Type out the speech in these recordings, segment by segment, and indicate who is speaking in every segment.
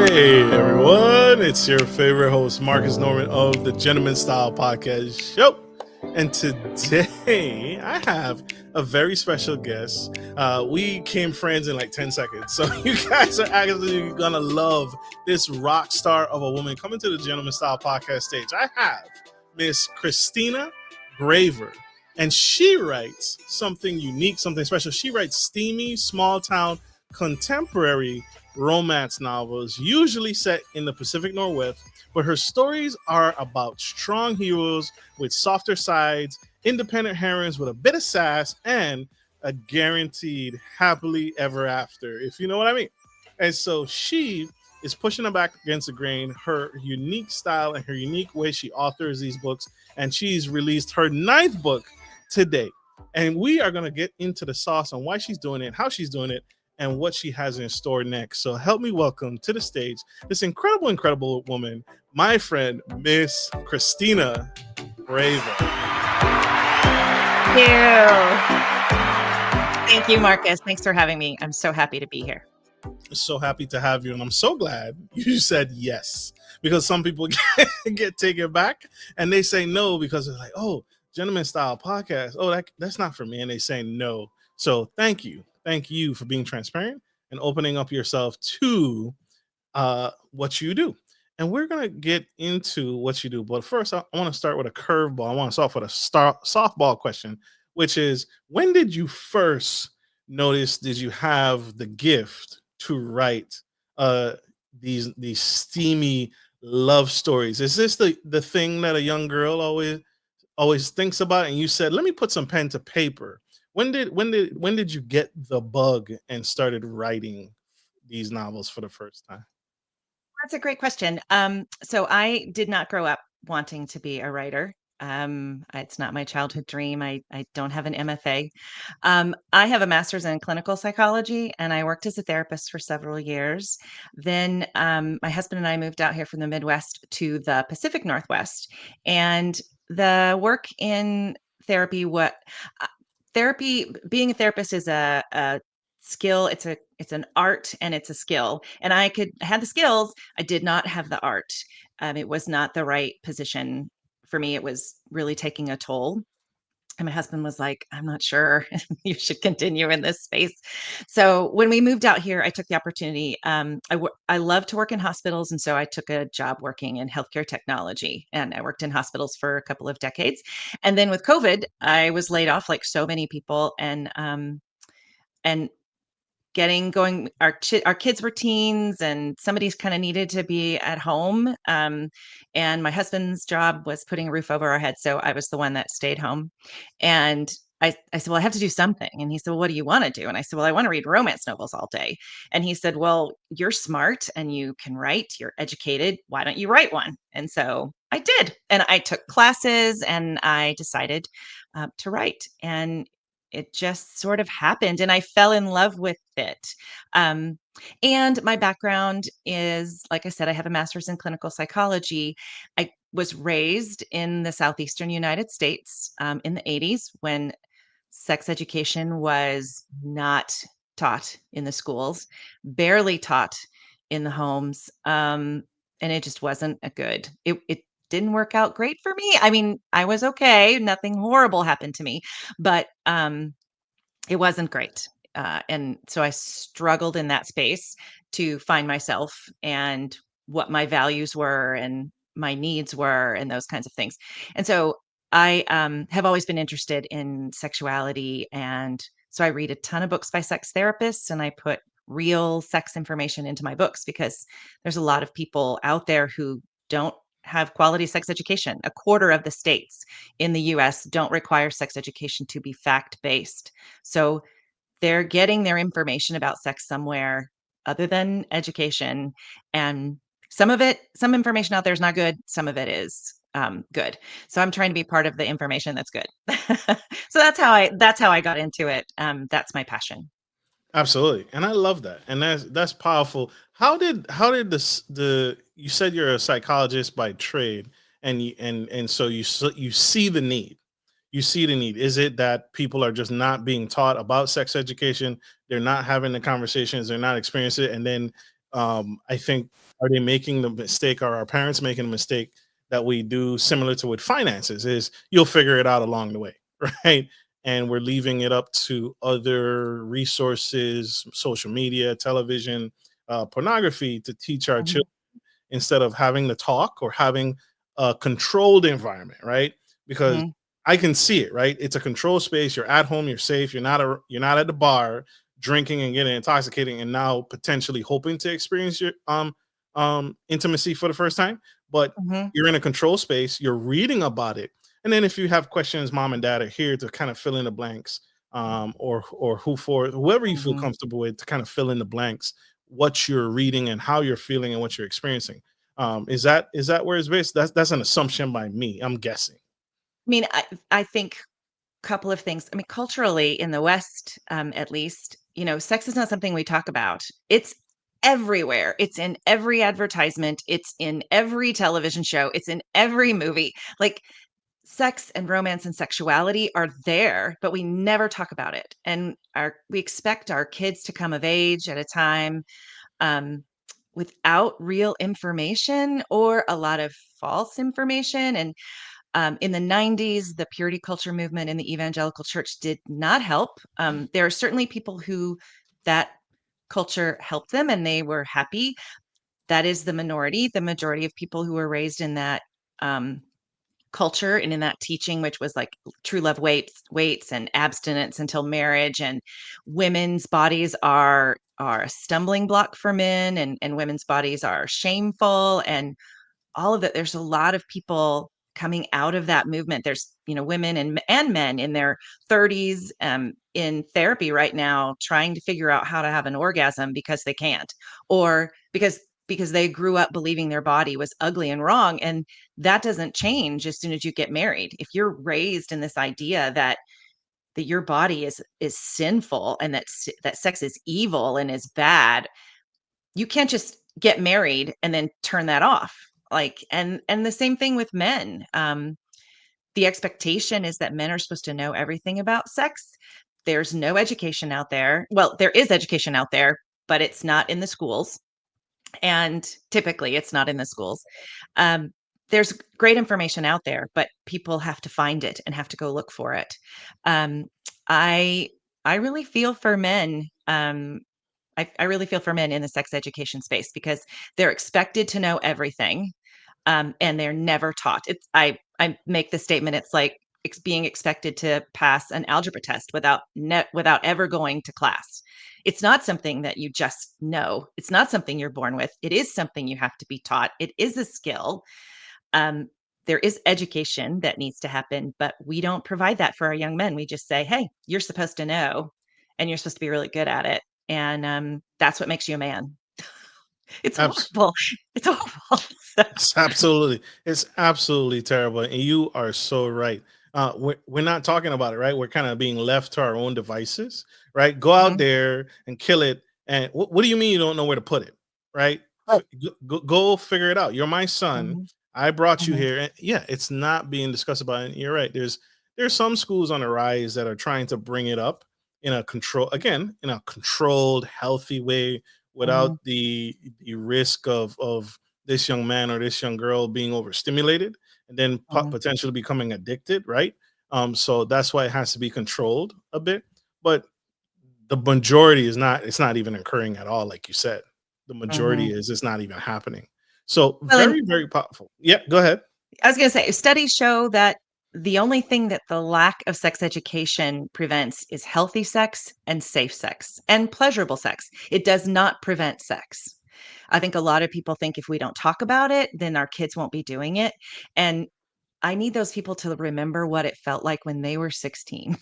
Speaker 1: Hey everyone, it's your favorite host, Marcus Norman of the Gentleman Style Podcast Show. And today I have a very special guest. We became friends in like 10 seconds. So you guys are actually going to love this rock star of a woman coming to the Gentleman Style Podcast stage. I have Miss Christina Braver. And she writes something unique, something special. She writes steamy, small town, contemporary romance novels, usually set in the Pacific Northwest, but her stories are about strong heroes with softer sides, independent heroines with a bit of sass, and a guaranteed happily ever after, if you know what I mean. And so she is pushing them back against the grain, her unique style and her unique way she authors these books, and she's released her 9th book today. And we are going to get into the sauce on why she's doing it, how she's doing it, and what she has in store next. So help me welcome to the stage this incredible woman, my friend, Miss Christina Braver.
Speaker 2: Thank you, Marcus. Thanks for having me. I'm so happy to be here.
Speaker 1: So happy to have you, and I'm so glad you said yes, because some people get taken back and they say no because they're like, oh, Gentleman Style Podcast, oh, that's not for me, and they say no. So thank you for being transparent and opening up yourself to what you do. And we're going to get into what you do, but first I want to start with a curveball. I want to start with a softball question, which is, when did you first notice, did you have the gift to write these steamy love stories? Is this the thing that a young girl always thinks about, and you said, let me put some pen to paper? When did you get the bug and started writing these novels for the first time?
Speaker 2: That's a great question. So I did not grow up wanting to be a writer. It's not my childhood dream. I don't have an MFA. I have a master's in clinical psychology, and I worked as a therapist for several years. Then my husband and I moved out here from the Midwest to the Pacific Northwest, and the work in therapy, being a therapist is a skill. It's an art and it's a skill. And I had the skills. I did not have the art. It was not the right position for me. It was really taking a toll. And my husband was like, I'm not sure you should continue in this space. So when we moved out here, I took the opportunity. I love to work in hospitals. And so I took a job working in healthcare technology, and I worked in hospitals for a couple of decades. And then with COVID, I was laid off like so many people, and getting going, our kids were teens, and somebody's kind of needed to be at home. And my husband's job was putting a roof over our heads. So I was the one that stayed home. And I said, well, I have to do something. And he said, well, what do you want to do? And I said, well, I want to read romance novels all day. And he said, well, you're smart and you can write, you're educated. Why don't you write one? And so I did. And I took classes, and I decided to write. And it just sort of happened, and I fell in love with it. Um, and my background is, like I said, I have a master's in clinical psychology. I was raised in the southeastern United States in the 80s, when sex education was not taught in the schools, barely taught in the homes. And it just wasn't it didn't work out great for me. I mean, I was okay. Nothing horrible happened to me, but it wasn't great. And so I struggled in that space to find myself and what my values were and my needs were and those kinds of things. And so I have always been interested in sexuality. And so I read a ton of books by sex therapists, and I put real sex information into my books, because there's a lot of people out there who don't have quality sex education. A quarter of the states in the US don't require sex education to be fact-based. So they're getting their information about sex somewhere other than education. And some information out there is not good. Some of it is good. So I'm trying to be part of the information that's good. So that's how I got into it. That's my passion.
Speaker 1: Absolutely, and I love that, and that's powerful. How did the you said you're a psychologist by trade, and so you see the need. You see the need. Is it that people are just not being taught about sex education? They're not having the conversations. They're not experiencing it, and then I think, are they making the mistake, or our parents making a mistake that we do similar to with finances, is you'll figure it out along the way, right? And we're leaving it up to other resources, social media, television, pornography, to teach our
Speaker 2: Mhm,
Speaker 1: children, instead of having the talk or having a controlled environment, right? Because
Speaker 2: mhm,
Speaker 1: I can see it, right? It's a controlled space. You're at home. You're safe. You're not at the bar drinking and getting intoxicating, and now potentially hoping to experience your intimacy for the first time. But
Speaker 2: mhm,
Speaker 1: you're in a controlled space. You're reading about it, and then if you have questions, mom and dad are here to kind of fill in the blanks, or whoever you feel
Speaker 2: mhm.
Speaker 1: comfortable with, to kind of fill in the blanks, what you're reading and how you're feeling and what you're experiencing. Is that where it's based? That's an assumption by me. I'm guessing.
Speaker 2: I mean, I think couple of things. I mean, culturally in the West, at least, sex is not something we talk about. It's everywhere. It's in every advertisement. It's in every television show. It's in every movie. Like sex and romance and sexuality are there, but we never talk about it. And we expect our kids to come of age at a time um, without real information or a lot of false information. And in the 90s, the purity culture movement in the evangelical church did not help. There are certainly people who that culture helped them and they were happy. That is the minority. The majority of people who were raised in that um, culture and in that teaching, which was like true love waits and abstinence until marriage, and women's bodies are a stumbling block for men, and women's bodies are shameful, and all of that. There's a lot of people coming out of that movement. There's, women and men in their 30s in therapy right now trying to figure out how to have an orgasm because they can't, or because they grew up believing their body was ugly and wrong. And that doesn't change as soon as you get married. If you're raised in this idea that your body is sinful and that sex is evil and is bad, you can't just get married and then turn that off. Like, and the same thing with men. The expectation is that men are supposed to know everything about sex. There's no education out there. Well, there is education out there, but it's not in the schools. And typically it's not in the schools. Um, there's great information out there, but people have to find it and have to go look for it. Um, I I really feel for men. I really feel for men in the sex education space because they're expected to know everything, and they're never taught. I make the statement. It's like being expected to pass an algebra test without ever going to class. It's not something that you just know. It's not something you're born with. It is something you have to be taught. It is a skill. Um, there is education that needs to happen, but we don't provide that for our young men. We just say, "Hey, you're supposed to know, and you're supposed to be really good at it." And that's what makes you a man. It's horrible. It's horrible.
Speaker 1: It's absolutely terrible, and you are so right. We're not talking about it, right? We're kind of being left to our own devices, right? Go out
Speaker 2: Mhm,
Speaker 1: there and kill it. And what do you mean you don't know where to put it, right?
Speaker 2: right.
Speaker 1: Go figure it out. You're my son.
Speaker 2: Mhm,
Speaker 1: I brought you
Speaker 2: mhm,
Speaker 1: here, and yeah, it's not being discussed about. And you're right. There's some schools on the rise that are trying to bring it up in a controlled, healthy way, without
Speaker 2: mhm,
Speaker 1: the risk of this young man or this young girl being overstimulated and then
Speaker 2: mhm,
Speaker 1: potentially becoming addicted, right? So that's why it has to be controlled a bit. But the majority is not. It's not even occurring at all, like you said. The majority
Speaker 2: mhm.
Speaker 1: is it's not even happening. So
Speaker 2: Well, and
Speaker 1: very, very powerful. Yeah, go ahead.
Speaker 2: I was gonna say, studies show that the only thing that the lack of sex education prevents is healthy sex and safe sex and pleasurable sex. It does not prevent sex. I think a lot of people think if we don't talk about it, then our kids won't be doing it. And I need those people to remember what it felt like when they were 16.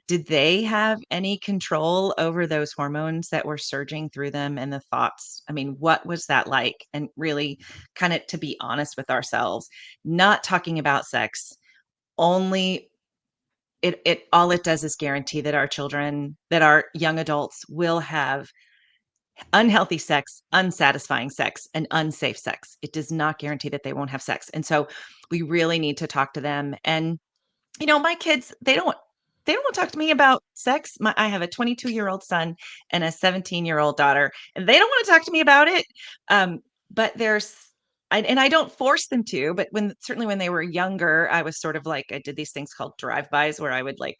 Speaker 2: Did they have any control over those hormones that were surging through them and the thoughts? I mean, what was that like? And really kind of to be honest with ourselves, not talking about sex, only it all it does is guarantee that our children, that our young adults will have unhealthy sex, unsatisfying sex, and unsafe sex. It does not guarantee that they won't have sex. And so we really need to talk to them. And my kids, they don't. they don't want to talk to me about sex. I have a 22-year-old son and a 17-year-old daughter, and they don't want to talk to me about it. But and I don't force them to, but certainly when they were younger, I was sort of like, I did these things called drive-bys where I would like,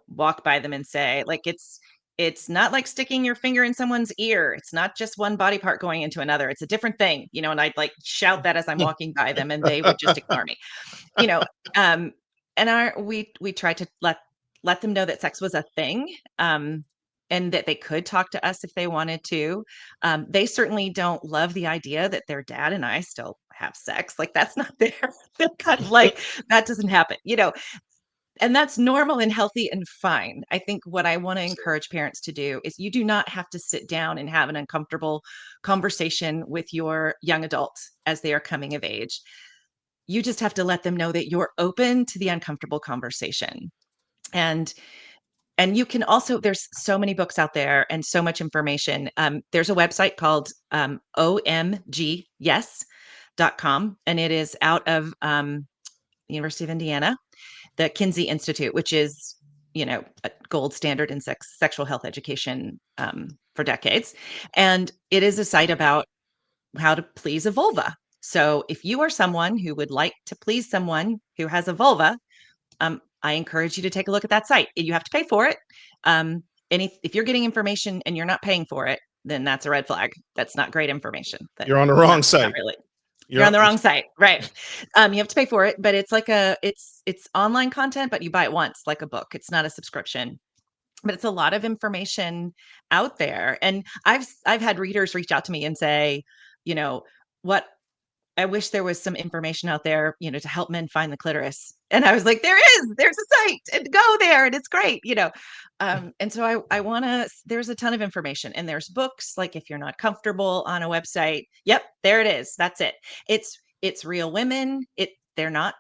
Speaker 2: walk by them and say, like, it's not like sticking your finger in someone's ear. It's not just one body part going into another. It's a different thing, and I'd like shout that as I'm walking by them and they would just ignore me, you know. Um, and we tried to let them know that sex was a thing. And that they could talk to us if they wanted to. They certainly don't love the idea that their dad and I still have sex. Like that's not there. They're kind of like, that doesn't happen. And that's normal and healthy and fine. I think what I want to encourage parents to do is you do not have to sit down and have an uncomfortable conversation with your young adults as they are coming of age. You just have to let them know that you're open to the uncomfortable conversation. And you can also, there's so many books out there and so much information. There's a website called omgyes.com, and it is out of the University of Indiana, the Kinsey Institute, which is, a gold standard in sexual health education for decades. And it is a site about how to please a vulva. So if you are someone who would like to please someone who has a vulva, I encourage you to take a look at that site. You have to pay for it. And if you're getting information and you're not paying for it, then that's a red flag. That's not great information.
Speaker 1: You're on the wrong
Speaker 2: not
Speaker 1: site.
Speaker 2: really. You're on the wrong site, right? You have to pay for it, but it's like it's online content, but you buy it once, like a book. It's not a subscription, but it's a lot of information out there. And I've had readers reach out to me and say, what I wish there was some information out there, to help men find the clitoris. And I was like, there's a site, and go there, and it's great. And so I want to, there's a ton of information, and there's books, like if you're not comfortable on a website, yep, there it is. That's it. It's real women. They're not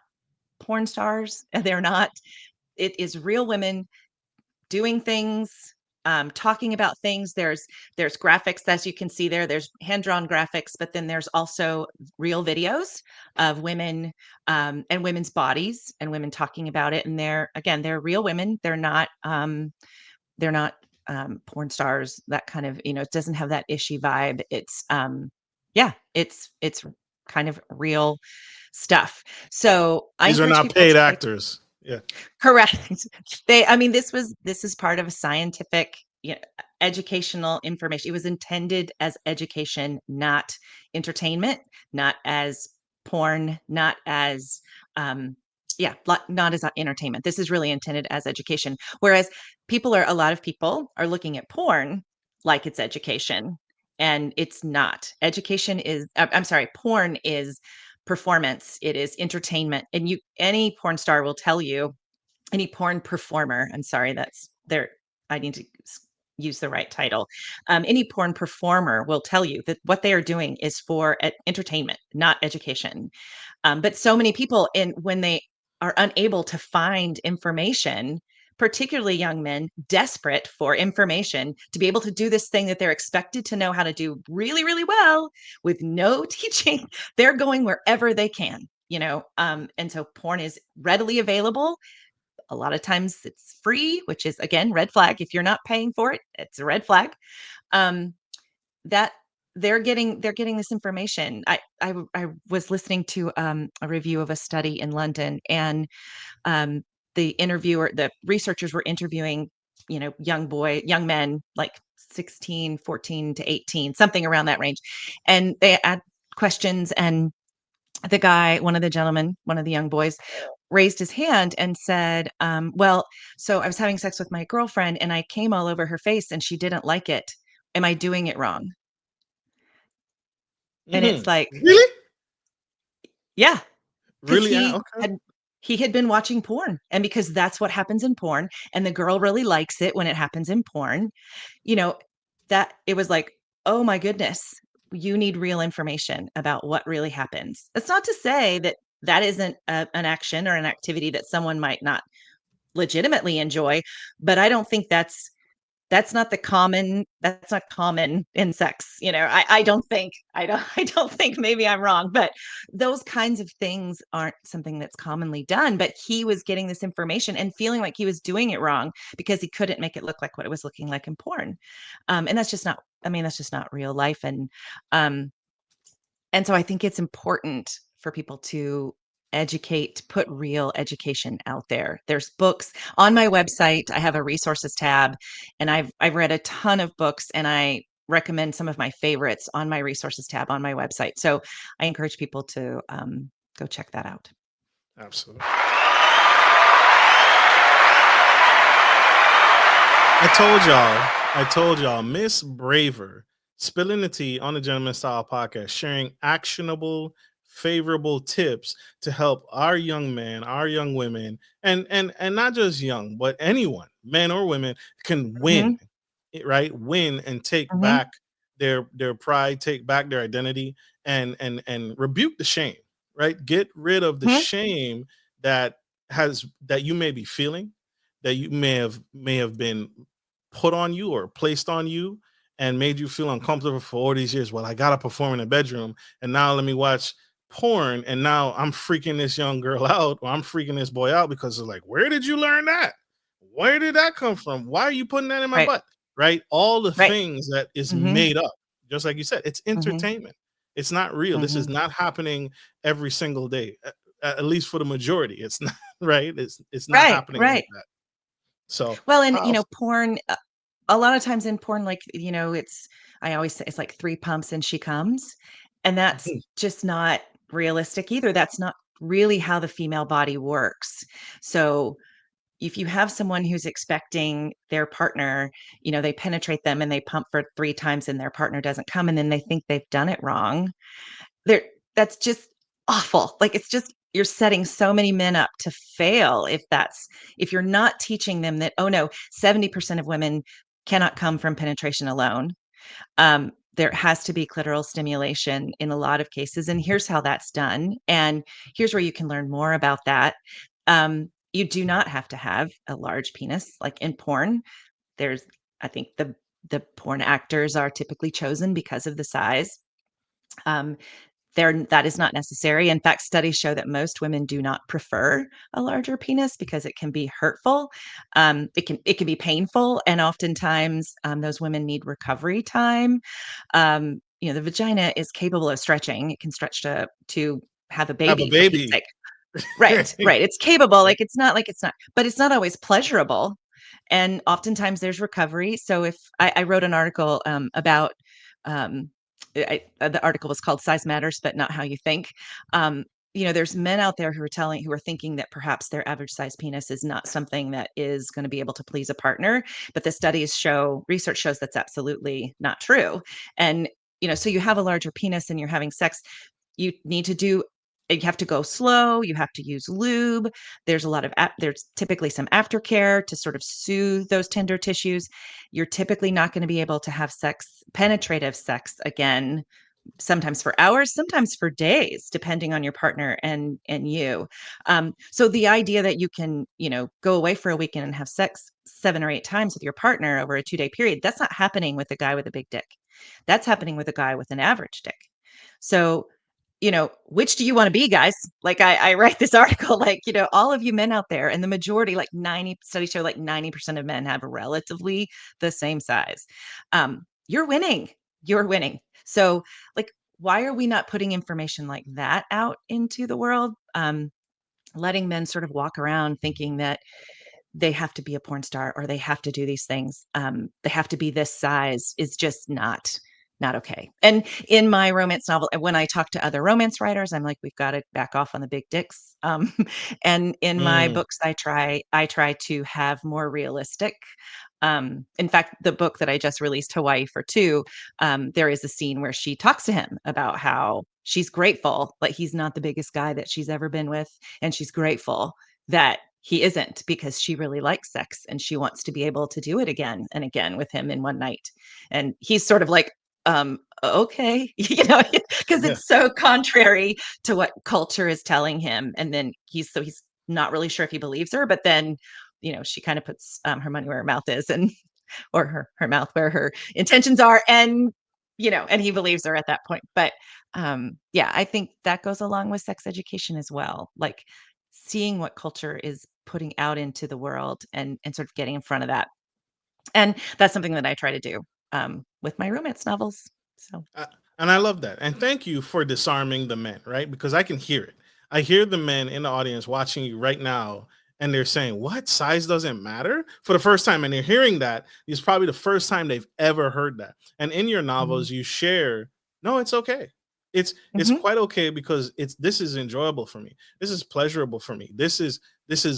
Speaker 2: porn stars. It is real women doing things, talking about things. There's graphics, as you can see there. There's hand-drawn graphics, but then there's also real videos of women and women's bodies and women talking about it. And they're real women. They're not porn stars. That kind of, it doesn't have that ishy vibe. It's it's kind of real stuff. So I
Speaker 1: These are
Speaker 2: encourage
Speaker 1: not
Speaker 2: people
Speaker 1: paid
Speaker 2: to
Speaker 1: actors. Yeah.
Speaker 2: correct. This is part of a scientific, educational information. It was intended as education, not entertainment, not as porn, not as, not as entertainment. This is really intended as education. Whereas a lot of people are looking at porn like it's education, and it's not. I'm sorry, porn is performance. It is entertainment. And any porn star will tell you, any porn performer, I'm sorry, I need to use the right title. Any porn performer will tell you that what they are doing is for entertainment, not education. But so many people, when they are unable to find information, particularly young men desperate for information to be able to do this thing that they're expected to know how to do really, really well with no teaching, they're going wherever they can. And so porn is readily available. A lot of times it's free, which is, again, red flag. If you're not paying for it, it's a red flag. That they're getting this information. I was listening to a review of a study in London, and the researchers were interviewing, young men, like 16, 14 to 18, something around that range. And they had questions, and one of the young boys raised his hand and said, well, so I was having sex with my girlfriend and I came all over her face and she didn't like it. Am I doing it wrong? And it's like,
Speaker 1: Really?
Speaker 2: yeah, because
Speaker 1: Really? Okay.
Speaker 2: he had been watching porn, and because that's what happens in porn, and the girl really likes it when it happens in porn, you know, that it was like, oh my goodness, you need real information about what really happens. That's not to say that that isn't an action or an activity that someone might not legitimately enjoy, but I don't think that's that's not common in sex. I don't think, I don't think, maybe I'm wrong, but those kinds of things aren't something that's commonly done. But he was getting this information and feeling like he was doing it wrong because he couldn't make it look like what it was looking like in porn. And that's just not, I mean, that's just not real life. Um, and so I think it's important for people to educate, put real education out there. There's books on my website. I have a resources tab, and I've read a ton of books, and I recommend some of my favorites on my resources tab on my website. So I encourage people to go check that out.
Speaker 1: Absolutely. I told y'all, Miss Braver, spilling the tea on the Gentleman Style podcast, sharing actionable, favorable tips to help our young men, our young women, and not just young, but anyone, men or women, can
Speaker 2: Hmm.
Speaker 1: win, right? Win and take
Speaker 2: Hmm.
Speaker 1: back their pride, take back their identity, and rebuke the shame, right? Get rid of the
Speaker 2: Hmm.
Speaker 1: shame that that you may be feeling, that you may have been put on you or placed on you and made you feel uncomfortable for all these years. Well, I gotta perform in the bedroom, and now let me watch porn, and now I'm freaking this young girl out, or I'm freaking this boy out because it's like, where did you learn that? Where did that come from? Why are you putting that in my
Speaker 2: Right.
Speaker 1: butt? Right? All the
Speaker 2: Right.
Speaker 1: things that is
Speaker 2: Hmm.
Speaker 1: made up, just like you said, it's
Speaker 2: Hmm.
Speaker 1: entertainment. It's not real. This is
Speaker 2: Hmm.
Speaker 1: not happening every single day. At least for the majority, it's not right. It's not
Speaker 2: Right.
Speaker 1: happening like
Speaker 2: Right.
Speaker 1: that. So
Speaker 2: Well, and
Speaker 1: powerful.
Speaker 2: porn, a lot of times in porn, like, it's, I always say it's like three pumps and she comes. And that's just not realistic either. That's not really how the female body works. So if you have someone who's expecting their partner, they penetrate them and they pump for three times and their partner doesn't come, and then they think they've done it wrong, there, that's just awful. Like, it's just, you're setting so many men up to fail if you're not teaching them that, oh no, 70% of women cannot come from penetration alone. There has to be clitoral stimulation in a lot of cases, and here's how that's done. And here's where you can learn more about that. You do not have to have a large penis like in porn. There's, I think the porn actors are typically chosen because of the size. Um, that is not necessary. In fact, studies show that most women do not prefer a larger penis because it can be hurtful. It can be painful, and oftentimes those women need recovery time. The vagina is capable of stretching. It can stretch to have a
Speaker 1: Have a
Speaker 2: baby, for Pete's
Speaker 1: baby.
Speaker 2: sake. Right, right. It's capable. Like, it's not, but it's not always pleasurable. And oftentimes there's recovery. So if I wrote an article about, um, the article was called "Size Matters, but Not How You Think." Um, there's men out there who are thinking that perhaps their average size penis is not something that is going to be able to please a partner. But the research shows that's absolutely not true. And so you have a larger penis and you're having sex, you need to do you have to go slow, you have to use lube. There's typically some aftercare to sort of soothe those tender tissues. You're typically not going to be able to have penetrative sex again, sometimes for hours, sometimes for days, depending on your partner and you. So the idea that you can, go away for a weekend and have sex 7 or 8 times with your partner over a 2-day period, that's not happening with a guy with a big dick. That's happening with a guy with an average dick. So, which do you want to be, guys? Like, I write this article, like, all of you men out there, and the majority, like 90 studies show, like 90% of men have relatively the same size. You're winning. You're winning. So, like, why are we not putting information like that out into the world? Letting men sort of walk around thinking that they have to be a porn star or they have to do these things. They have to be this size is just not okay. And in my romance novel, when I talk to other romance writers, I'm like, we've got to back off on the big dicks. And in my
Speaker 1: Mm.
Speaker 2: books, I try to have more realistic. In fact, the book that I just released, Hawaii for Two, there is a scene where she talks to him about how she's grateful that he's not the biggest guy that she's ever been with, and she's grateful that he isn't, because she really likes sex and she wants to be able to do it again and again with him in one night. And he's sort of like, okay, because
Speaker 1: Yeah.
Speaker 2: it's so contrary to what culture is telling him. And then he's not really sure if he believes her, but then, she kind of puts her money where her mouth is, and or her mouth where her intentions are, and and he believes her at that point. But yeah, I think that goes along with sex education as well, like seeing what culture is putting out into the world, and sort of getting in front of that. And that's something that I try to do with my romance novels. So
Speaker 1: Uh, and I love that. And thank you for disarming the men, right? Because I can hear it. I hear the men in the audience watching you right now, and they're saying, "What? Size doesn't matter?" For the first time, and they're hearing that. It's probably the first time they've ever heard that. And in your
Speaker 2: mhm.
Speaker 1: novels, you share, "No, it's okay. It's
Speaker 2: Mhm.
Speaker 1: quite okay because this is enjoyable for me. This is pleasurable for me. This is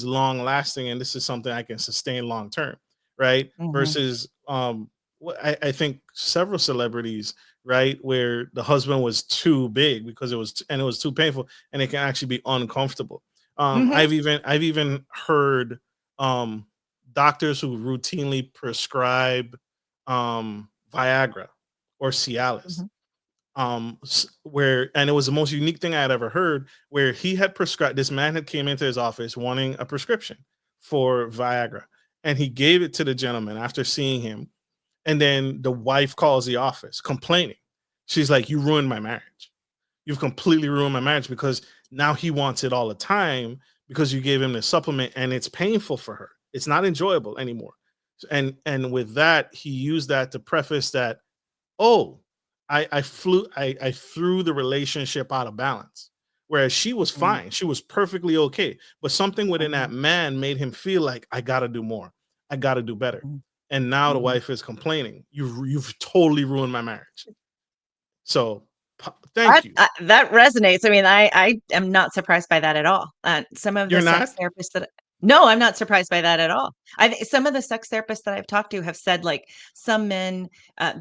Speaker 1: long lasting, and this is something I can sustain long term." Right?
Speaker 2: Mhm.
Speaker 1: Versus, I think several celebrities, right, where the husband was too big because it was too painful, and it can actually be uncomfortable.
Speaker 2: Mhm.
Speaker 1: I've even heard doctors who routinely prescribe Viagra or Cialis,
Speaker 2: Mhm.
Speaker 1: where, and it was the most unique thing I had ever heard, where he had prescribed, this man had came into his office wanting a prescription for Viagra, and he gave it to the gentleman after seeing him, and then the wife calls the office complaining. She's like, "You ruined my marriage. You've completely ruined my marriage because now he wants it all the time because you gave him the supplement, and it's painful for her. It's not enjoyable anymore." And with that, he used that to preface that, "Oh, I threw the relationship out of balance." Whereas she was
Speaker 2: Mhm.
Speaker 1: fine. She was perfectly okay. But something within that
Speaker 2: Mhm.
Speaker 1: man made him feel like, I gotta do more. I gotta do better.
Speaker 2: Mhm.
Speaker 1: And now the
Speaker 2: Mhm.
Speaker 1: wife is complaining. You've totally ruined my marriage. So
Speaker 2: That
Speaker 1: thank you.
Speaker 2: that resonates. I mean, I am not surprised by that at all. Some of the
Speaker 1: You're
Speaker 2: sex
Speaker 1: not?
Speaker 2: therapists that no, I'm not surprised by that at all. I think some of the sex therapists that I've talked to have said, like, some men,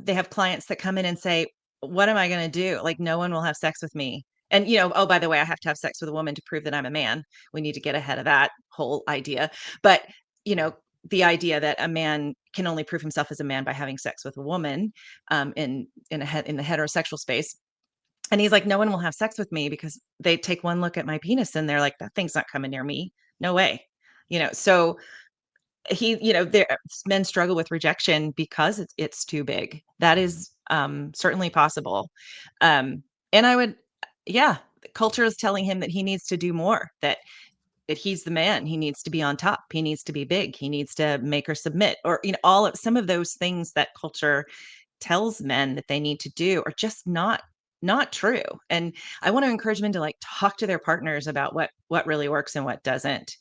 Speaker 2: they have clients that come in and say, "What am I gonna do? Like, no one will have sex with me." And, "Oh, by the way, I have to have sex with a woman to prove that I'm a man." We need to get ahead of that whole idea. But, you know, the idea that a man can only prove himself as a man by having sex with a woman, in the heterosexual space, and he's like, "No one will have sex with me because they take one look at my penis and they're like, 'That thing's not coming near me. No way.'" So there men struggle with rejection because it's too big. That is certainly possible. Um, and I would, yeah, culture is telling him that he needs to do more, that he's the man. He needs to be on top. He needs to be big. He needs to make her submit, or all of some of those things that culture tells men that they need to do are just not true. And I want to encourage men to, like, talk to their partners about what really works and what doesn't.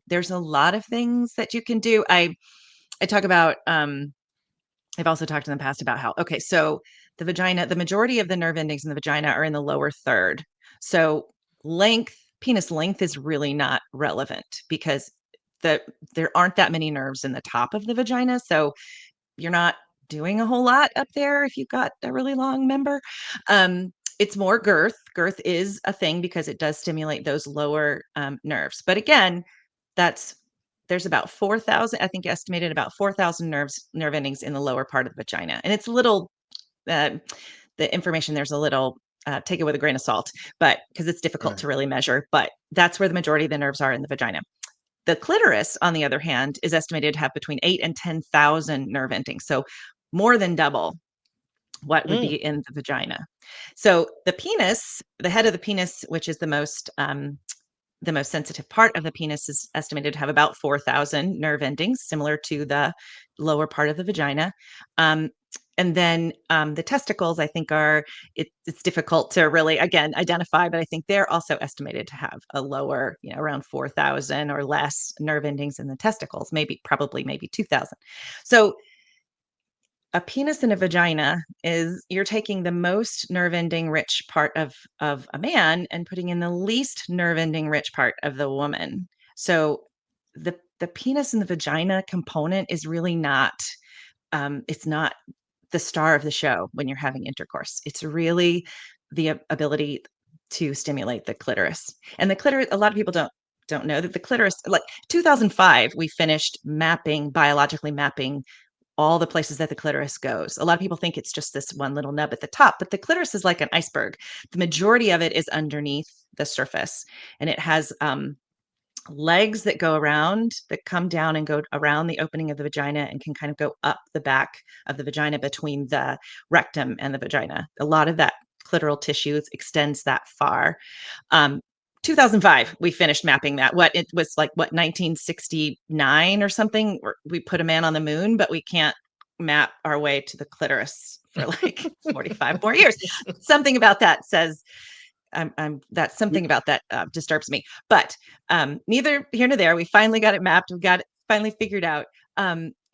Speaker 2: There's a lot of things that you can do. I talk about I've also talked in the past about how, okay, so the majority of the nerve endings in the vagina are in the lower third. So penis length is really not relevant because the there aren't that many nerves in the top of the vagina. So you're not doing a whole lot up there if you've got a really long member. It's more girth. Girth is a thing because it does stimulate those lower nerves. But again, that's there's about 4,000, I think, estimated about 4,000 nerve endings in the lower part of the vagina, and it's a little. Uh, the information there's a little. Take it with a grain of salt, but because it's difficult to
Speaker 1: Right.
Speaker 2: really measure. But that's where the majority of the nerves are in the vagina. The clitoris, on the other hand, is estimated to have between 8 and 10,000 nerve endings, so more than double what would be
Speaker 1: Mm,
Speaker 2: in the vagina. So the head of the penis, which is the most sensitive part of the penis, is estimated to have about 4,000 nerve endings, similar to the lower part of the vagina. Um, and then the testicles, I think, it's difficult to really, again, identify, but I think they're also estimated to have a lower, around 4,000 or less nerve endings in the testicles, maybe 2,000. So a penis and a vagina is you're taking the most nerve ending rich part of a man and putting in the least nerve ending rich part of the woman. So the penis and the vagina component is really not it's not the star of the show when you're having intercourse. It's really the ability to stimulate the clitoris. And the clitoris, a lot of people don't know that the clitoris, like 2005, we finished biologically mapping all the places that the clitoris goes. A lot of people think it's just this one little nub at the top, but the clitoris is like an iceberg. The majority of it is underneath the surface, and it has legs that go around, that come down and go around the opening of the vagina and can kind of go up the back of the vagina between the rectum and the vagina. A lot of that clitoral tissue extends that far. 2005, we finished mapping that. What it was like, what, 1969 or something? We put a man on the moon, but we can't map our way to the clitoris for like 45 more years. Something about that says that's something about that disturbs me. But neither here nor there. We finally got it mapped. We got it finally figured out.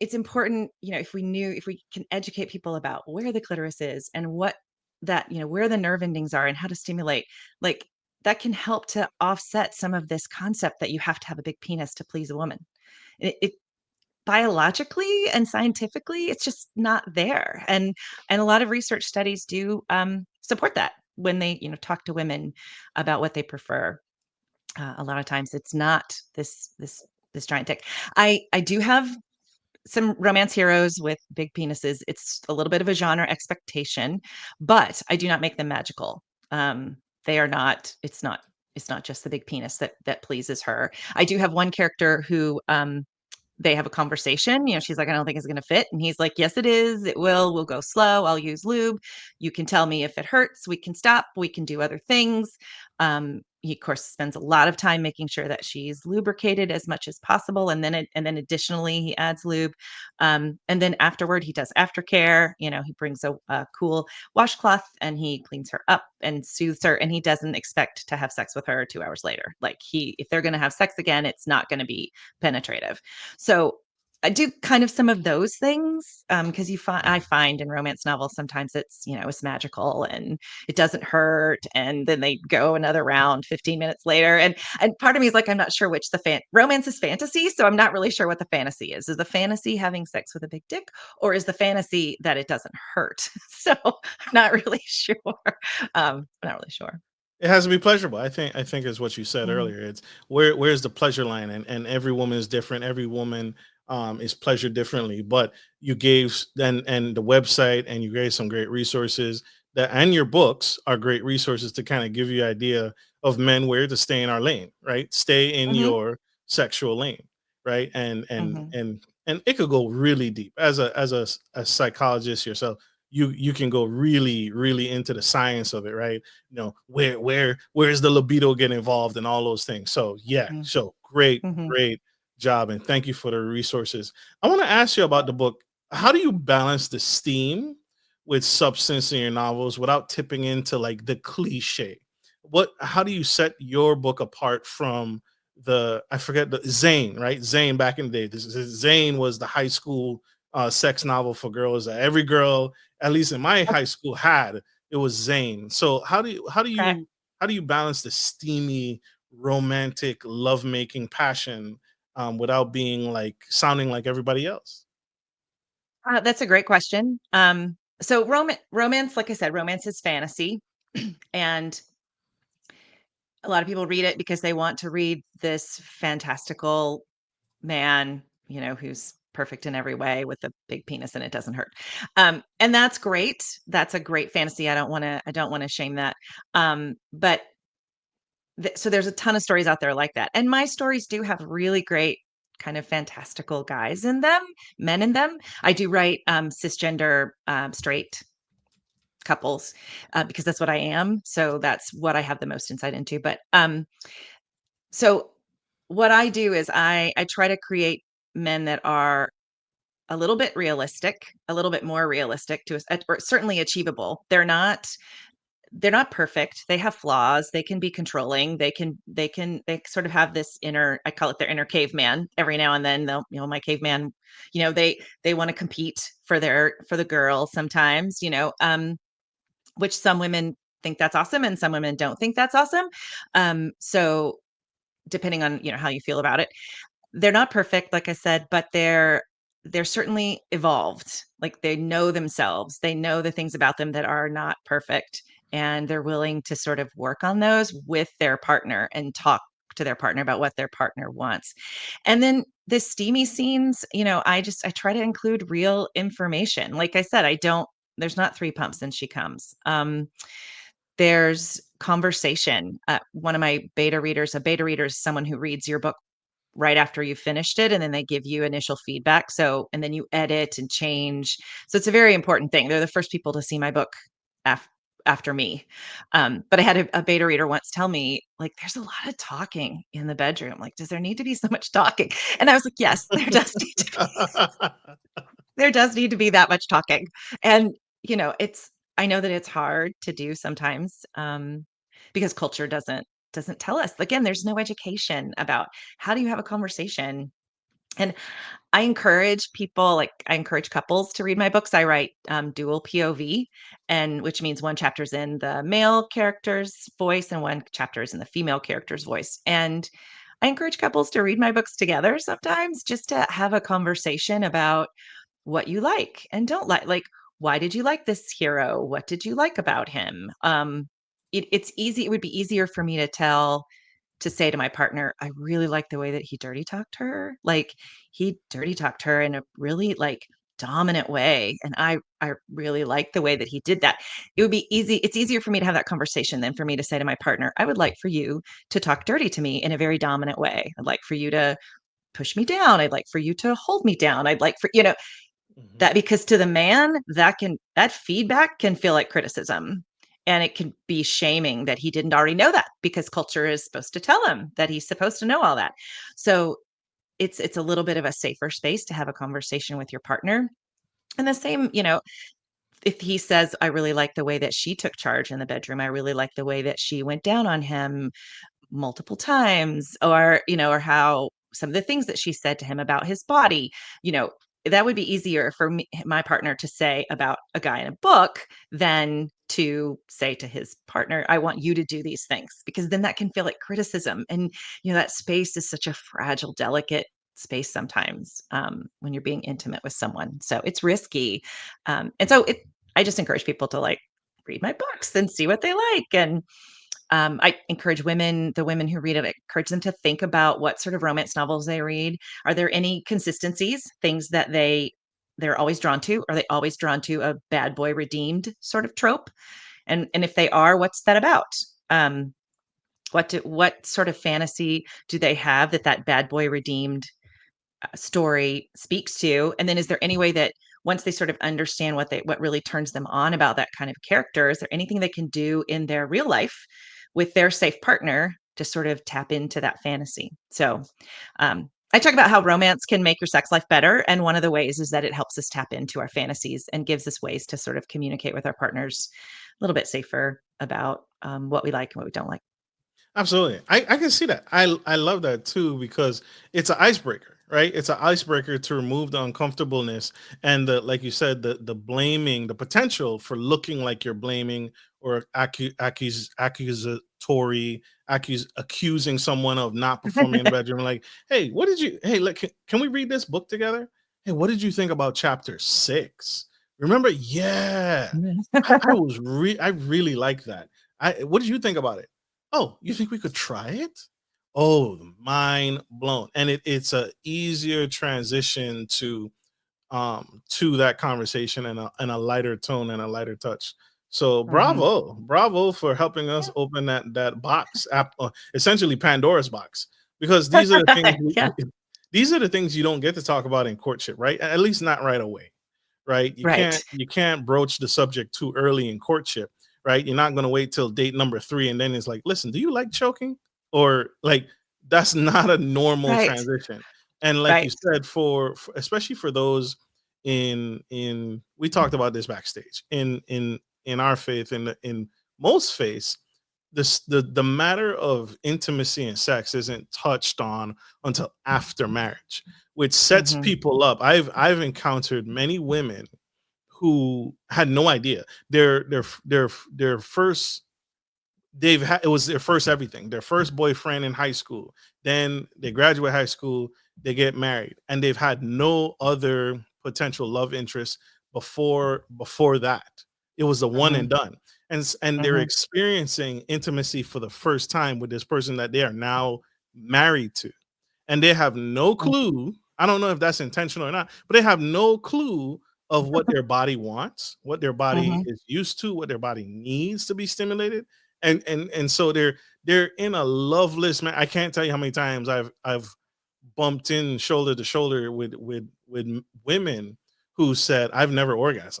Speaker 2: It's important, if we can educate people about where the clitoris is and what that, where the nerve endings are and how to stimulate, like that can help to offset some of this concept that you have to have a big penis to please a woman. It biologically and scientifically, it's just not there. And a lot of research studies do support that when they, talk to women about what they prefer. A lot of times it's not this giant dick. I do have some romance heroes with big penises. It's a little bit of a genre expectation, but I do not make them magical. They are not. It's not just the big penis that pleases her. I do have one character who they have a conversation. She's like, I don't think it's going to fit. And he's like, yes, it is. It will. We'll go slow. I'll use lube. You can tell me if it hurts. We can stop. We can do other things. He, of course, spends a lot of time making sure that she's lubricated as much as possible. And then additionally, he adds lube. And then afterward, he does aftercare. He brings a cool washcloth and he cleans her up and soothes her. And he doesn't expect to have sex with her 2 hours later. Like if they're going to have sex again, it's not going to be penetrative. So I do kind of some of those things because I find in romance novels sometimes it's magical and it doesn't hurt, and then they go another round 15 minutes later, and part of me is like, I'm not sure which romance is fantasy, so I'm not really sure what the fantasy is. Is the fantasy having sex with a big dick, or is the fantasy that it doesn't hurt? So I'm not really sure. Not really sure.
Speaker 1: It has to be pleasurable. I think is what you said
Speaker 2: Mhm.
Speaker 1: earlier. It's where's the pleasure line, and every woman is different. Every woman is pleasured differently. But you gave and the website, and you gave some great resources that, and your books are great resources to kind of give you idea of men where to stay in our lane, right? Stay in
Speaker 2: Mhm.
Speaker 1: your sexual lane, right?
Speaker 2: Mhm.
Speaker 1: And it could go really deep as a psychologist yourself. You can go really into the science of it, right? Where's the libido get involved and all those things. So yeah,
Speaker 2: Mhm.
Speaker 1: so great,
Speaker 2: Mhm.
Speaker 1: great job, and thank you for the resources. I want to ask you about the book. How do you balance the steam with substance in your novels without tipping into like the cliche? How do you set your book apart from the, I forget, the Zane, right? Zane back in the day. Zane was the high school sex novel for girls that every girl, at least in my high school, had. It was Zane. So
Speaker 2: Okay.
Speaker 1: how do you balance the steamy, romantic, lovemaking passion without being like sounding like everybody else?
Speaker 2: That's a great question. So romance, like I said, romance is fantasy, and a lot of people read it because they want to read this fantastical man, who's perfect in every way with a big penis and it doesn't hurt. And that's great. That's a great fantasy. I don't want to shame that. But so there's a ton of stories out there like that. And my stories do have really great kind of fantastical guys in them, men in them. I do write cisgender straight couples because that's what I am. So that's what I have the most insight into. But so what I do is I try to create men that are a little bit realistic, a little bit more realistic or certainly achievable. They're not perfect. They have flaws. They can be controlling. They sort of have this inner, I call it their inner caveman. Every now and then my caveman, they want to compete for the girl sometimes, which some women think that's awesome and some women don't think that's awesome. So depending on, how you feel about it. They're not perfect, like I said, but they're certainly evolved. Like they know themselves. They know the things about them that are not perfect, and they're willing to sort of work on those with their partner and talk to their partner about what their partner wants. And then the steamy scenes, I try to include real information. Like I said, there's not three pumps and she comes. There's conversation. One of my beta readers, a beta reader is someone who reads your book right after you finished it, and then they give you initial feedback. So, and then you edit and change. So it's a very important thing. They're the first people to see my book af- after me. But I had a beta reader once tell me, like, there's a lot of talking in the bedroom. Like, does there need to be so much talking? And I was like, yes, there does need to be. There does need to be that much talking. And, it's I know that it's hard to do sometimes, because culture doesn't tell us. Again, there's no education about how do you have a conversation. And I encourage couples to read my books. I write dual POV, and which means one chapter is in the male character's voice and one chapter is in the female character's voice. And I encourage couples to read my books together sometimes, just to have a conversation about what you like and don't like. Like, why did you like this hero? What did you like about him? It's easy. It would be easier for me to say to my partner, I really like the way that he dirty talked her. Like, he dirty talked her in a really, like, dominant way. And I really like the way that he did that. It would be easy. It's easier for me to have that conversation than for me to say to my partner, I would like for you to talk dirty to me in a very dominant way. I'd like for you to push me down. I'd like for you to hold me down. I'd like for,
Speaker 1: Mhm.
Speaker 2: that, because to the man, that feedback can feel like criticism, and it can be shaming that he didn't already know that, because culture is supposed to tell him that he's supposed to know all that. So it's a little bit of a safer space to have a conversation with your partner. And the same, if he says, I really like the way that she took charge in the bedroom, I really like the way that she went down on him multiple times, or how some of the things that she said to him about his body, you know that would be easier for me, my partner, to say about a guy in a book than to say to his partner, I want you to do these things, because then that can feel like criticism. And that space is such a fragile, delicate space sometimes, when you're being intimate with someone, so it's risky. And so I just encourage people to, like, read my books and see what they like. And I encourage the women who read it, I encourage them to think about what sort of romance novels they read. Are there any consistencies, things that they're always drawn to? Are they always drawn to a bad boy redeemed sort of trope? And if they are, what's that about? Um, what sort of fantasy do they have that bad boy redeemed story speaks to? And then is there any way that, once they sort of understand what really turns them on about that kind of character, is there anything they can do in their real life with their safe partner to sort of tap into that fantasy? So I talk about how romance can make your sex life better, and one of the ways is that it helps us tap into our fantasies and gives us ways to sort of communicate with our partners a little bit safer about what we like and what we don't like.
Speaker 1: Absolutely. I can see that. I love that too because it's an icebreaker, right? It's an icebreaker to remove the uncomfortableness and the, like you said, the blaming, the potential for looking like you're blaming or accusatory, accusing someone of not performing in the bedroom. Like, hey, what did you? Hey, look, can we read this book together? Hey, what did you think about chapter 6? Remember? Yeah, I really like that. What did you think about it? Oh, you think we could try it? Oh, mind blown. And it's a easier transition to that conversation and a lighter tone and a lighter touch. So
Speaker 2: Mhm.
Speaker 1: bravo for helping us
Speaker 2: Yeah.
Speaker 1: open that box app, essentially Pandora's box, because these are the things
Speaker 2: Yeah.
Speaker 1: these are the things you don't get to talk about in courtship, right? At least not right away, right?
Speaker 2: Right.
Speaker 1: You can't broach the subject too early in courtship, right? You're not going to wait till date number 3 and then it's like, listen, do you like choking? Or like that's not a normal
Speaker 2: Right.
Speaker 1: transition. And like you
Speaker 2: Right.
Speaker 1: said, for especially for those in we talked about this backstage in our faith, in most faiths, the matter of intimacy and sex isn't touched on until after marriage, which sets
Speaker 2: Mhm.
Speaker 1: people up. I've encountered many women who had no idea their first they've had it was their first everything, their first boyfriend in high school. Then they graduate high school, they get married, and they've had no other potential love interest before that. It was the one
Speaker 2: Mhm.
Speaker 1: and done. And they're
Speaker 2: Mhm.
Speaker 1: experiencing intimacy for the first time with this person that they are now married to. And they have no
Speaker 2: Mhm.
Speaker 1: clue. I don't know if that's intentional or not, but they have no clue of what their body wants, what their body
Speaker 2: Mhm.
Speaker 1: is used to, what their body needs to be stimulated. And so they're in a loveless man. I can't tell you how many times I've bumped in shoulder to shoulder with women who said, "I've never orgasmed,"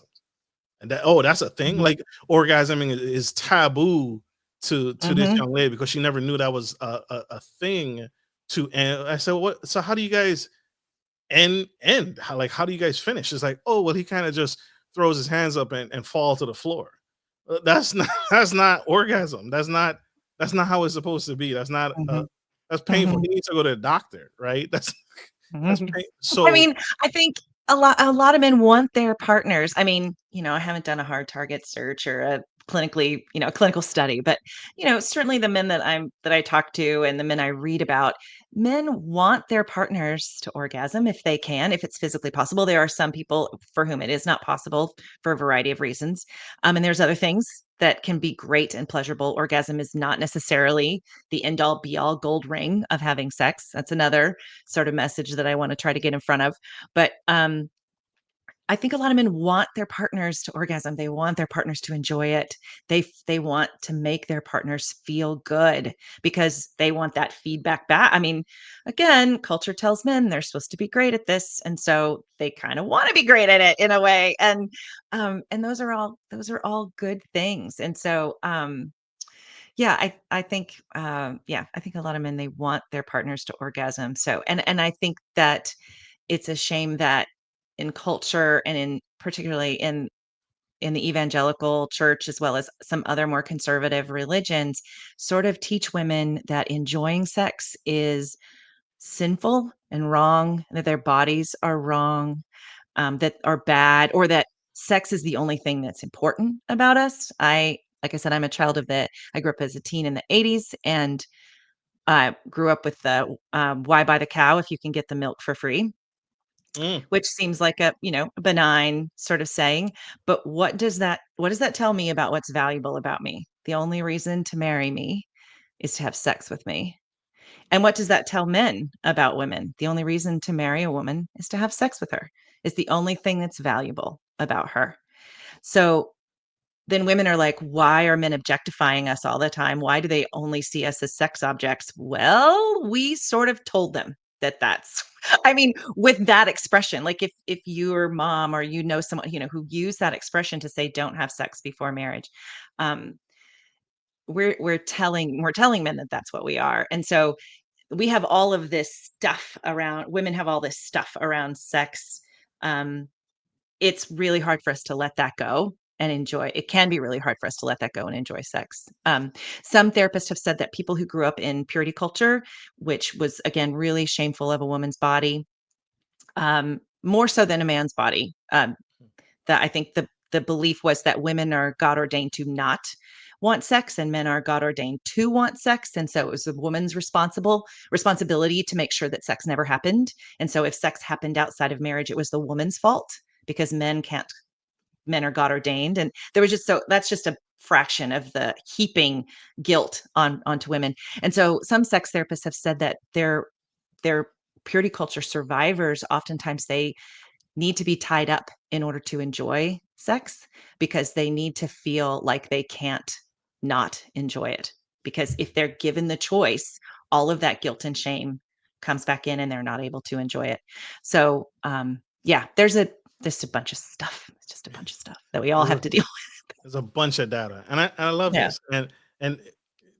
Speaker 1: and that, oh, that's a thing.
Speaker 2: Mhm.
Speaker 1: Like orgasming is taboo to this
Speaker 2: Mhm.
Speaker 1: young lady because she never knew that was a thing. To and I said, what? So how do you guys end? How do you guys finish? It's like, oh well, he kind of just throws his hands up and fall to the floor. That's not that's not orgasm. That's not how it's supposed to be.
Speaker 2: Mhm.
Speaker 1: That's painful.
Speaker 2: Mhm.
Speaker 1: He needs to go to the doctor, right? That's
Speaker 2: Mhm.
Speaker 1: pain.
Speaker 2: I
Speaker 1: So
Speaker 2: mean, I think a lot of men want their partners. I mean, I haven't done a hard target search or a clinical study, but certainly the men that I talk to and the men I read about, men want their partners to orgasm if they can, if it's physically possible. There are some people for whom it is not possible for a variety of reasons. And there's other things that can be great and pleasurable. Orgasm is not necessarily the end all be all gold ring of having sex. That's another sort of message that I want to try to get in front of. But I think a lot of men want their partners to orgasm. They want their partners to enjoy it. They want to make their partners feel good because they want that feedback back. I mean, again, culture tells men they're supposed to be great at this, and so they kind of want to be great at it in a way. And those are all good things. And so yeah, I think a lot of men, they want their partners to orgasm. So and I think that it's a shame that in culture and in particularly in the evangelical church as well as some other more conservative religions sort of teach women that enjoying sex is sinful and wrong, that their bodies are wrong, that are bad, or that sex is the only thing that's important about us. Like I said, I grew up as a teen in the 80s and grew up with the why buy the cow if you can get the milk for free,
Speaker 1: mm,
Speaker 2: which seems like a benign sort of saying. But what does that tell me about what's valuable about me? The only reason to marry me is to have sex with me. And what does that tell men about women? The only reason to marry a woman is to have sex with her. Is the only thing that's valuable about her. So then women are like, why are men objectifying us all the time? Why do they only see us as sex objects? Well, we sort of told them that that's I mean, with that expression, like if your mom or someone, who use that expression to say don't have sex before marriage, um, we're telling men that that's what we are. And so we have all of this stuff around women have all this stuff around sex. Um, it's really hard for us to let that go and enjoy. It can be really hard for us to let that go and enjoy sex. Some therapists have said that people who grew up in purity culture, which was again really shameful of a woman's body, more so than a man's body, that I think the belief was that women are God ordained to not want sex and men are God ordained to want sex. And so it was a woman's responsibility to make sure that sex never happened. And so if sex happened outside of marriage, it was the woman's fault because men are God ordained. And there was just that's just a fraction of the heaping guilt onto women. And so some sex therapists have said that their purity culture survivors, oftentimes they need to be tied up in order to enjoy sex because they need to feel like they can't not enjoy it. Because if they're given the choice, all of that guilt and shame comes back in and they're not able to enjoy it. So, yeah, there's a bunch of stuff. It's just a bunch of stuff that we all
Speaker 1: there's
Speaker 2: have
Speaker 1: a
Speaker 2: to deal
Speaker 1: there's a bunch of data, and I love
Speaker 2: with. Yeah.
Speaker 1: this, and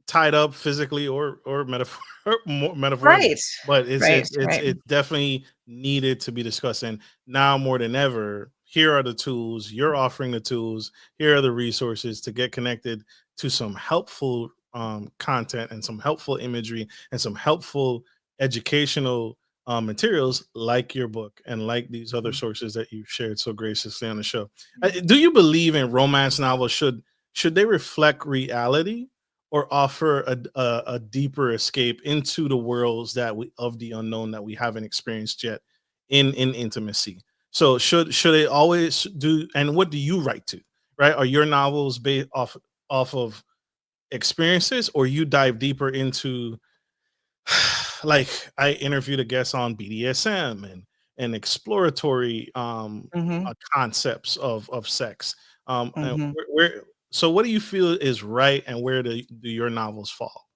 Speaker 1: tied up physically or metaphor more metaphorically,
Speaker 2: Right.
Speaker 1: but it's
Speaker 2: Right.
Speaker 1: it's it's
Speaker 2: Right.
Speaker 1: it definitely needed to be discussed. And now more than ever, here are the tools. You're offering the tools. Here are the resources to get connected to some helpful content and some helpful imagery and some helpful educational materials like your book and like these other sources that you've shared so graciously on the show. Do you believe in romance novels? Should they reflect reality or offer a deeper escape into the worlds that we of the unknown that we haven't experienced yet in intimacy? So should they always do? And what do you write to? Right? Are your novels based off of experiences, or you dive deeper into like I interviewed a guest on BDSM and exploratory
Speaker 2: Hmm.
Speaker 1: concepts of sex. And
Speaker 2: Hmm.
Speaker 1: where so what do you feel is right, and where do your novels fall?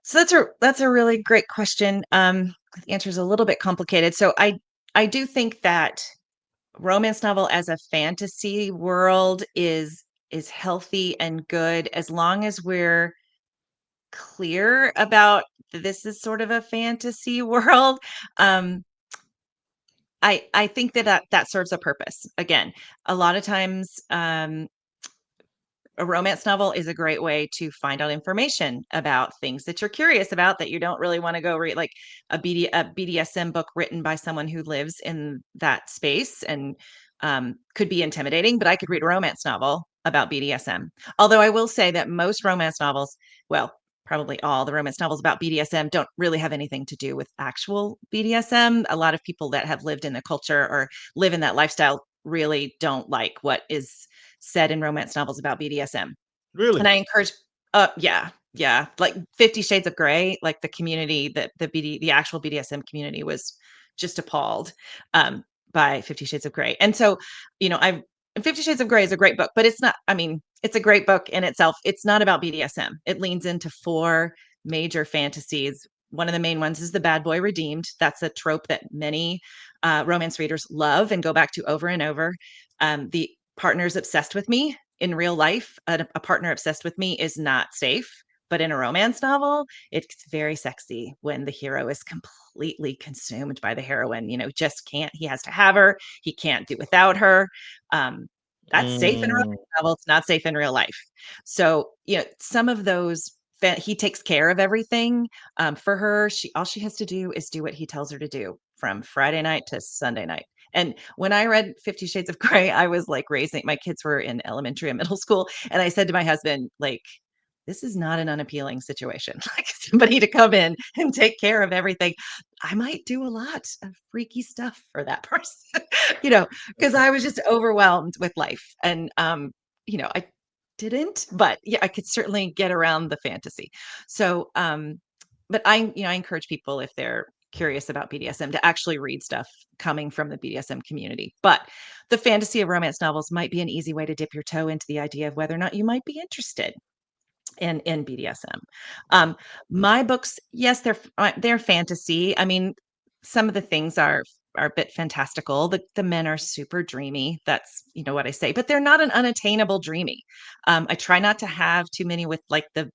Speaker 2: So that's a really great question. The answer is a little bit complicated. So I do think that romance novel as a fantasy world is healthy and good as long as we're clear about this is sort of a fantasy world. Um, I think that serves a purpose. Again, a lot of times, a romance novel is a great way to find out information about things that you're curious about that you don't really want to go read, like a BDSM book written by someone who lives in that space and could be intimidating, but I could read a romance novel about BDSM. Although I will say that most romance novels, well, probably all the romance novels about BDSM don't really have anything to do with actual BDSM. A lot of people that have lived in the culture or live in that lifestyle really don't like what is said in romance novels about BDSM. And
Speaker 1: Really?
Speaker 2: I encourage yeah, yeah, like 50 Shades of Grey, like the community that the actual BDSM community was just appalled um by 50 Shades of Grey. And so, I've 50 Shades of Grey is a great book, but it's not, I mean, it's a great book in itself. It's not about BDSM. It leans into four major fantasies. One of the main ones is the bad boy redeemed. That's a trope that many romance readers love and go back to over and over. The partner's obsessed with me. In real life, a partner obsessed with me is not safe. But in a romance novel, it's very sexy when the hero is completely consumed by the heroine, just can't, he has to have her. He can't do without her. Um, that's safe in a romance
Speaker 1: Mm,
Speaker 2: novel. It's not safe in real life. So, some of those, he takes care of everything for her. All she has to do is do what he tells her to do from Friday night to Sunday night. And when I read 50 Shades of Grey, I was like my kids were in elementary and middle school. And I said to my husband, like, this is not an unappealing situation. Like somebody to come in and take care of everything. I might do a lot of freaky stuff for that person, you know, because I was just overwhelmed with life. And, I didn't, but yeah, I could certainly get around the fantasy. So, but I encourage people if they're curious about BDSM to actually read stuff coming from the BDSM community. But the fantasy of romance novels might be an easy way to dip your toe into the idea of whether or not you might be interested in BDSM. Um, my books, yes, they're fantasy. I mean, some of the things are a bit fantastical. The men are super dreamy. That's what I say, but they're not an unattainable dreamy. I try not to have too many with like the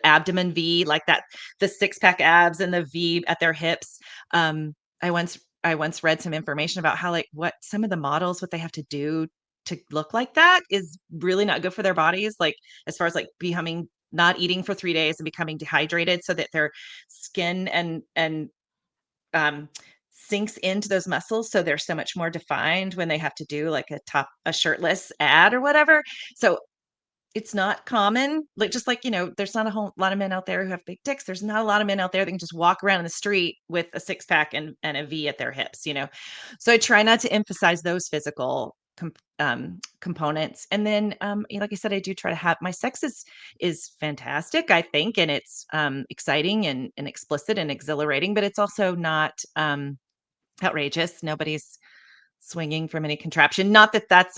Speaker 2: abdomen V, like that, the six pack abs and the V at their hips. Um, I once read some information about how like what some of the models what they have to do to look like that is really not good for their bodies. Like as far as like becoming not eating for 3 days and becoming dehydrated so that their skin and um, sinks into those muscles so they're so much more defined when they have to do like a shirtless ad or whatever. So it's not common. Like just like, there's not a whole lot of men out there who have big dicks. There's not a lot of men out there that can just walk around in the street with a six pack and a V at their hips. So I try not to emphasize those physical components. And then, like I said, I do try to have my sex is fantastic, I think, and it's exciting and explicit and exhilarating, but it's also not outrageous. Nobody's swinging from any contraption. Not that that's,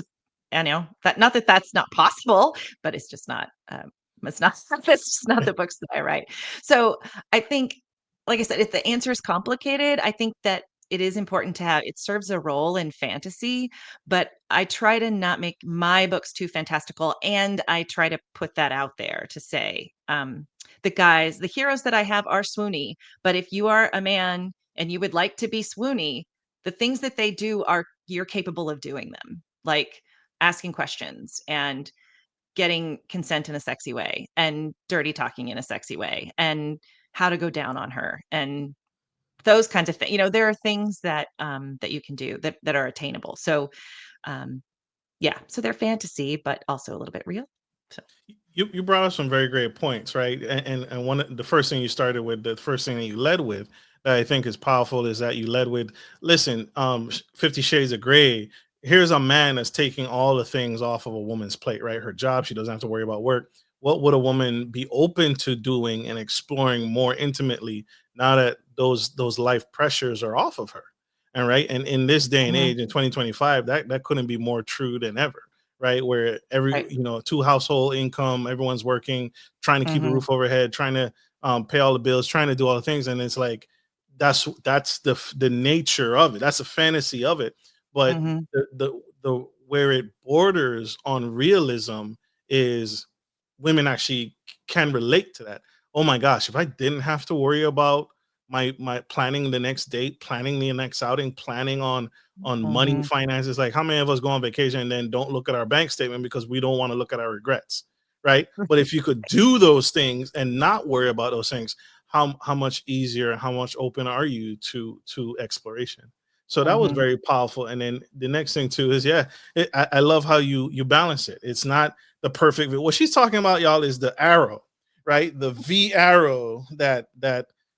Speaker 2: I know that not that that's not possible, but it's just not. It's not. That's just not the books that I write. So I think, like I said, if the answer is complicated, I think that it is important to have. It serves a role in fantasy, but I try to not make my books too fantastical, and I try to put that out there to say, the heroes that I have are swoony, but if you are a man and you would like to be swoony, the things that they do are you're capable of doing them, like asking questions and getting consent in a sexy way and dirty talking in a sexy way and how to go down on her and those kinds of things. There are things that you can do that are attainable. So um yeah, so they're fantasy but also a little bit real. So
Speaker 1: you brought up some very great points, right? And one of the first thing you started with, the first thing that you led with, that I think is powerful, is that you led with, listen, 50 Shades of Grey. Here's a man that's taking all the things off of a woman's plate, right? Her job, she doesn't have to worry about work. What would a woman be open to doing and exploring more intimately now that those life pressures are off of her? And right, and in this day and
Speaker 2: mhm,
Speaker 1: age, in 2025, that couldn't be more true than ever, right? Where every,
Speaker 2: right.
Speaker 1: two household income, everyone's working, trying to keep a
Speaker 2: Mhm,
Speaker 1: roof overhead, trying to pay all the bills, trying to do all the things, and it's like that's the nature of it. That's a fantasy of it. But
Speaker 2: Mhm.
Speaker 1: the where it borders on realism is women actually can relate to that. Oh my gosh, if I didn't have to worry about my planning the next date, planning the next outing, planning on money,
Speaker 2: Mhm.
Speaker 1: finances. Like, how many of us go on vacation and then don't look at our bank statement because we don't want to look at our regrets, right? But if you could do those things and not worry about those things, how much easier, how much open are you to exploration? So that was
Speaker 2: Mhm.
Speaker 1: very powerful. And then the next thing too is, yeah, I love how you balance it. It's not the perfect. What she's talking about, y'all, is the arrow, right? The V arrow that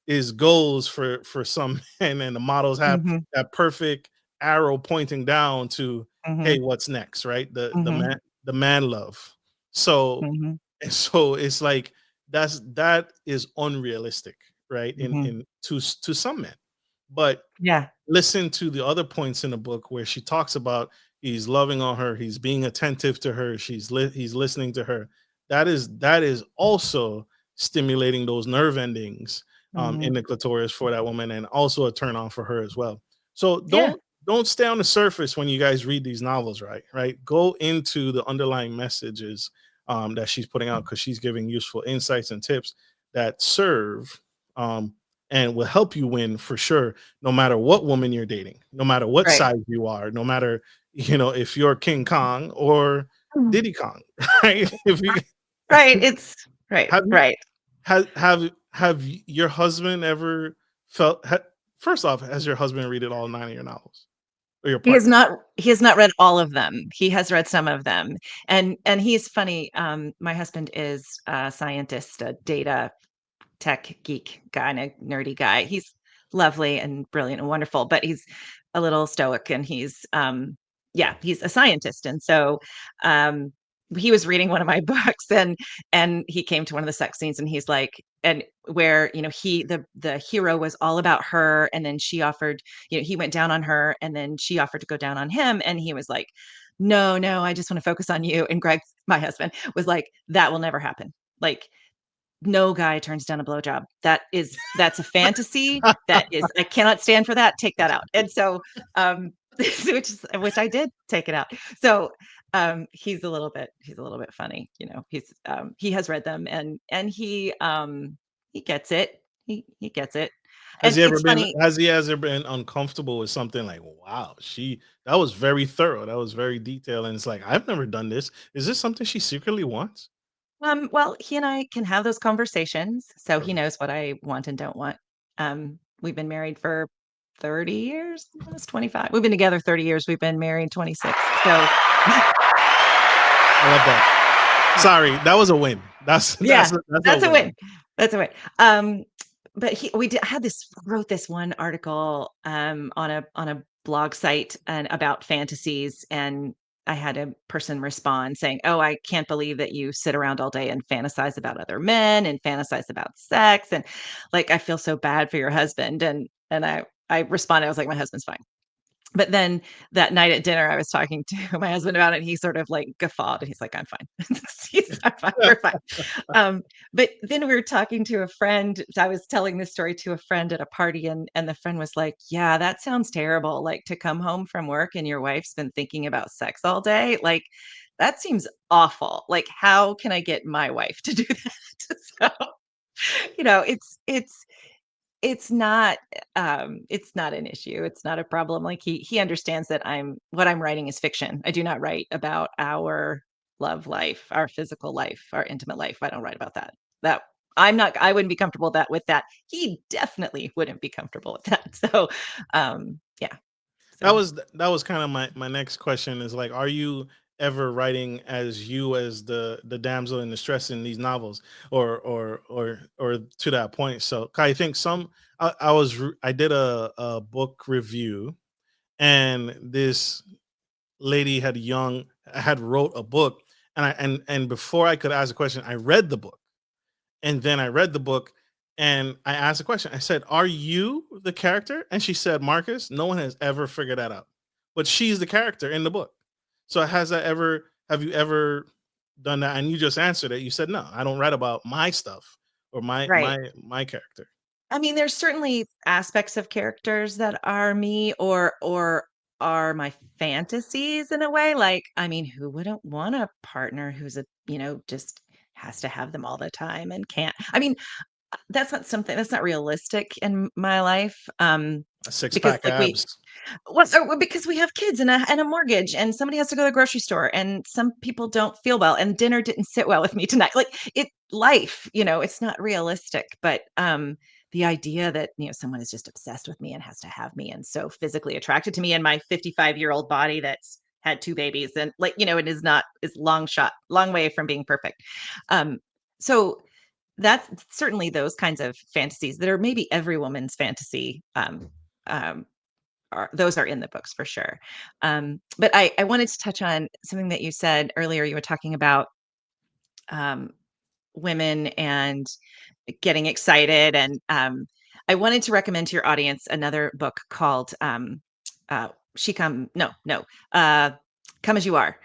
Speaker 1: is goals for some men, and the models have
Speaker 2: Mhm.
Speaker 1: that perfect arrow pointing down to, hey,
Speaker 2: Mhm.
Speaker 1: what's next, right?
Speaker 2: Mhm.
Speaker 1: The man love. So
Speaker 2: Mhm.
Speaker 1: so it's like that is unrealistic, right?
Speaker 2: Mhm.
Speaker 1: In to some men. But
Speaker 2: Yeah.
Speaker 1: listen to the other points in the book where she talks about he's loving on her, he's being attentive to her, he's listening to her. That is also stimulating those nerve endings in
Speaker 2: Mhm.
Speaker 1: the clitoris for that woman, and also a turn on for her as well. So
Speaker 2: Yeah.
Speaker 1: don't stay on the surface when you guys read these novels, right? Go into the underlying messages that she's putting out, because she's giving useful insights and tips that serve um, and will help you win for sure, no matter what woman you're dating, no matter what
Speaker 2: Right.
Speaker 1: size you are, no matter if you're King Kong or
Speaker 2: Mm.
Speaker 1: Diddy Kong, right? If you
Speaker 2: Right. It's right.
Speaker 1: have you
Speaker 2: Right.
Speaker 1: your husband ever felt first off, has your husband read it all nine of your novels, or your partner?
Speaker 2: He has not read all of them. He has read some of them. And he's funny. My husband is a scientist, a data tech geek guy and a nerdy guy. He's lovely and brilliant and wonderful, but he's a little stoic and yeah, he's a scientist. And so um he was reading one of my books and he came to one of the sex scenes and he's like, and where the hero was all about her, and then she offered, he went down on her and then she offered to go down on him, and he was like, no, no, I just want to focus on you. And Greg, my husband, was like, that will never happen. Like, no guy turns down a blowjob. That's a fantasy. That is, I cannot stand for that. Take that out. And so, which I did take it out. So, he's a little bit funny. He has read them, he gets it. He gets it.
Speaker 1: Has
Speaker 2: And
Speaker 1: he ever
Speaker 2: it's
Speaker 1: been
Speaker 2: funny.
Speaker 1: has he ever been uncomfortable with something like, wow, she that was very thorough, that was very detailed, and it's like, I've never done this. Is this something she secretly wants?
Speaker 2: Well, he and I can have those conversations, so he
Speaker 1: Perfect.
Speaker 2: knows what I want and don't want. We've been married for 30 years, almost 25. We've been together 30 years. We've been married 26. So,
Speaker 1: I love that. Sorry, that was a win.
Speaker 2: yeah,
Speaker 1: That's a
Speaker 2: that's a
Speaker 1: win.
Speaker 2: win. That's a win. But we did had this wrote this one article on a blog site and about fantasies, and I had a person respond saying, "Oh, I can't believe that you sit around all day and fantasize about other men and fantasize about sex, and like I feel so bad for your husband." And I responded, I was like, "My husband's fine." But then that night at dinner, I was talking to my husband about it, and he sort of like guffawed, and he's like, "I'm fine." I'm fine. We're fine. Um, but then we were talking to a friend. I was telling this story to a friend at a party, and the friend was like, "Yeah, that sounds terrible. Like to come home from work and your wife's been thinking about sex all day. Like that seems awful. Like how can I get my wife to do that?" So, it's not an issue. It's not a problem. Like he understands that what I'm writing is fiction. I do not write about our love life, our physical life, our intimate life. I don't write about that. That I wouldn't be comfortable with that. He definitely wouldn't be comfortable with that. So yeah. So
Speaker 1: That was kind of my next question, is like, are you ever writing as you as the damsel in distress in these novels, or to that point? So I think I did a book review, and this lady had wrote a book, and before I could ask a question, I read the book, and then I read the book, and I asked a question. I said, "Are you the character?" And she said, "Marcus, no one has ever figured that out, but she's the character in the book." So have you ever done that? And you just answered it. You said, "No, I don't write about my stuff or my
Speaker 2: Right.
Speaker 1: character.
Speaker 2: I mean, there's certainly aspects of characters that are me or are my fantasies in a way. Like, I mean, who wouldn't want a partner who's just has to have them all the time and can't? I mean, that's not realistic in my life.
Speaker 1: A six
Speaker 2: Because
Speaker 1: pack
Speaker 2: like
Speaker 1: abs.
Speaker 2: because we have kids and a mortgage, and somebody has to go to the grocery store, and some people don't feel well, and dinner didn't sit well with me tonight. Like life, it's not realistic. But the idea that someone is just obsessed with me and has to have me and so physically attracted to me and my 55-year-old body that's had two babies and it is long way from being perfect. So that's certainly those kinds of fantasies that are maybe every woman's fantasy. Um, those are in the books for sure. But I wanted to touch on something that you said earlier. You were talking about um, women and getting excited, and I wanted to recommend to your audience another book called "She Come." No, uh, "Come as You Are."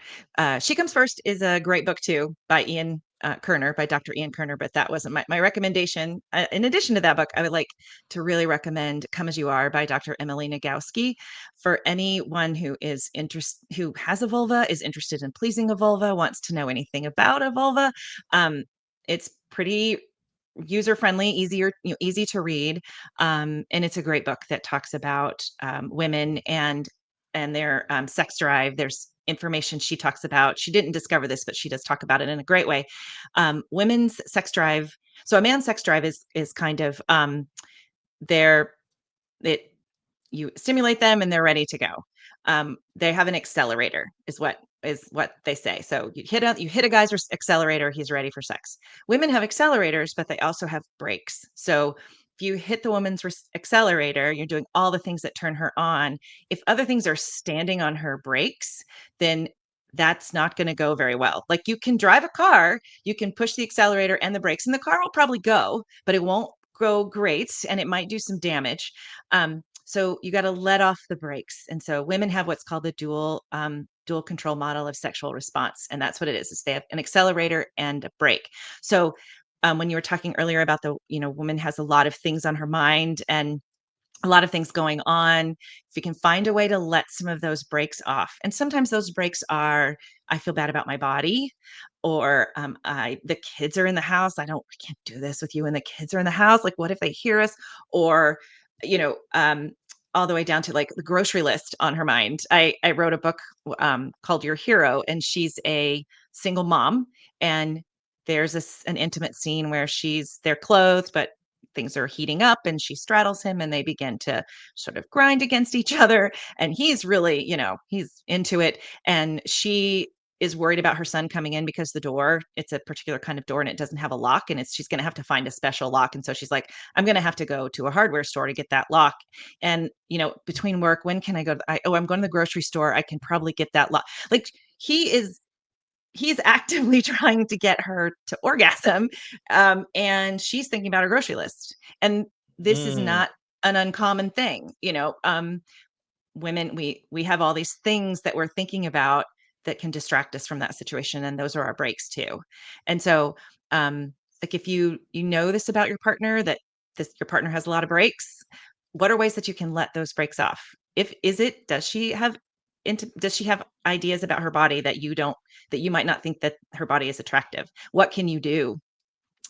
Speaker 2: "She Comes First" is a great book too, by Ian Kerner, by Dr. Ian Kerner. But that wasn't my recommendation. In addition to that book, I would like to really recommend "Come as You Are" by Dr. Emily Nagowski for anyone who who has a vulva, is interested in pleasing a vulva, wants to know anything about a vulva. It's pretty user friendly, easy to read, and it's a great book that talks about women and their sex drive. There's information she talks about. She didn't discover this, but she does talk about it in a great way. Women's sex drive. So a man's sex drive is kind of their it you stimulate them and they're ready to go. They have an accelerator, is what they say. So you hit a guy's accelerator, he's ready for sex. Women have accelerators, but they also have brakes. So if you hit the woman's accelerator, you're doing all the things that turn her on. If other things are standing on her brakes, then that's not going to go very well. Like, you can drive a car, you can push the accelerator and the brakes, and the car will probably go, but it won't go great, and it might do some damage. So you got to let off the brakes. And so women have what's called the dual control model of sexual response, and that's what it is they have an accelerator and a brake. So when you were talking earlier about the woman has a lot of things on her mind and a lot of things going on, if you can find a way to let some of those brakes off. And sometimes those brakes are, I feel bad about my body, or the kids are in the house, I can't do this with you, and the kids are in the house, like what if they hear us? Or you know all the way down to like the grocery list on her mind. I wrote a book called Your Hero, and she's a single mom, and there's an intimate scene where they're clothed, but things are heating up, and she straddles him, and they begin to sort of grind against each other, and he's really, he's into it, and she is worried about her son coming in because it's a particular kind of door, and it doesn't have a lock, and she's going to have to find a special lock. And so she's like, I'm going to have to go to a hardware store to get that lock. And between work, when can I go I'm going to the grocery store, I can probably get that lock. Like, he's actively trying to get her to orgasm, and she's thinking about her grocery list. And this is
Speaker 1: Mm.
Speaker 2: not an uncommon thing. Women, we have all these things that we're thinking about that can distract us from that situation, and those are our breaks too. And so like, if you know this about your partner, that your partner has a lot of breaks, what are ways that you can let those breaks off? If is it does she have ideas about her body that you might not think that her body is attractive? What can you do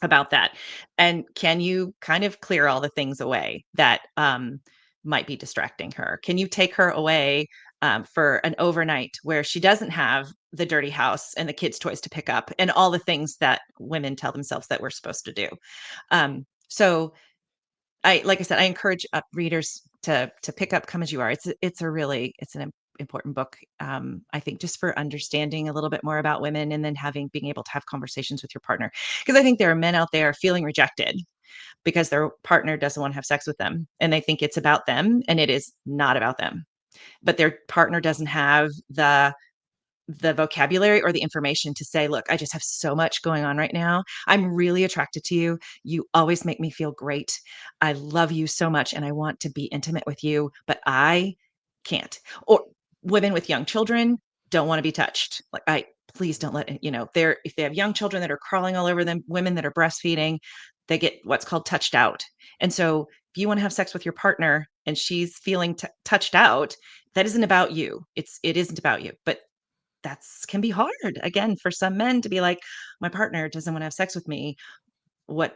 Speaker 2: about that? And can you kind of clear all the things away that might be distracting her? Can you take her away for an overnight where she doesn't have the dirty house and the kids' toys to pick up and all the things that women tell themselves that we're supposed to do? So like I said, I encourage readers to pick up "Come as You Are." It's an important book. I think, just for understanding a little bit more about women, and then being able to have conversations with your partner, because I think there are men out there feeling rejected because their partner doesn't want to have sex with them, and they think it's about them, and it is not about them. But their partner doesn't have the vocabulary or the information to say, look, I just have so much going on right now. I'm really attracted to you. You always make me feel great. I love you so much, and I want to be intimate with you, but I can't. Or women with young children don't want to be touched. Like, please don't let, if they have young children that are crawling all over them, women that are breastfeeding, they get what's called touched out. And so if you want to have sex with your partner and she's feeling touched out, that isn't about you. It isn't about you. But that's can be hard again for some men to be like, my partner doesn't want to have sex with me. Do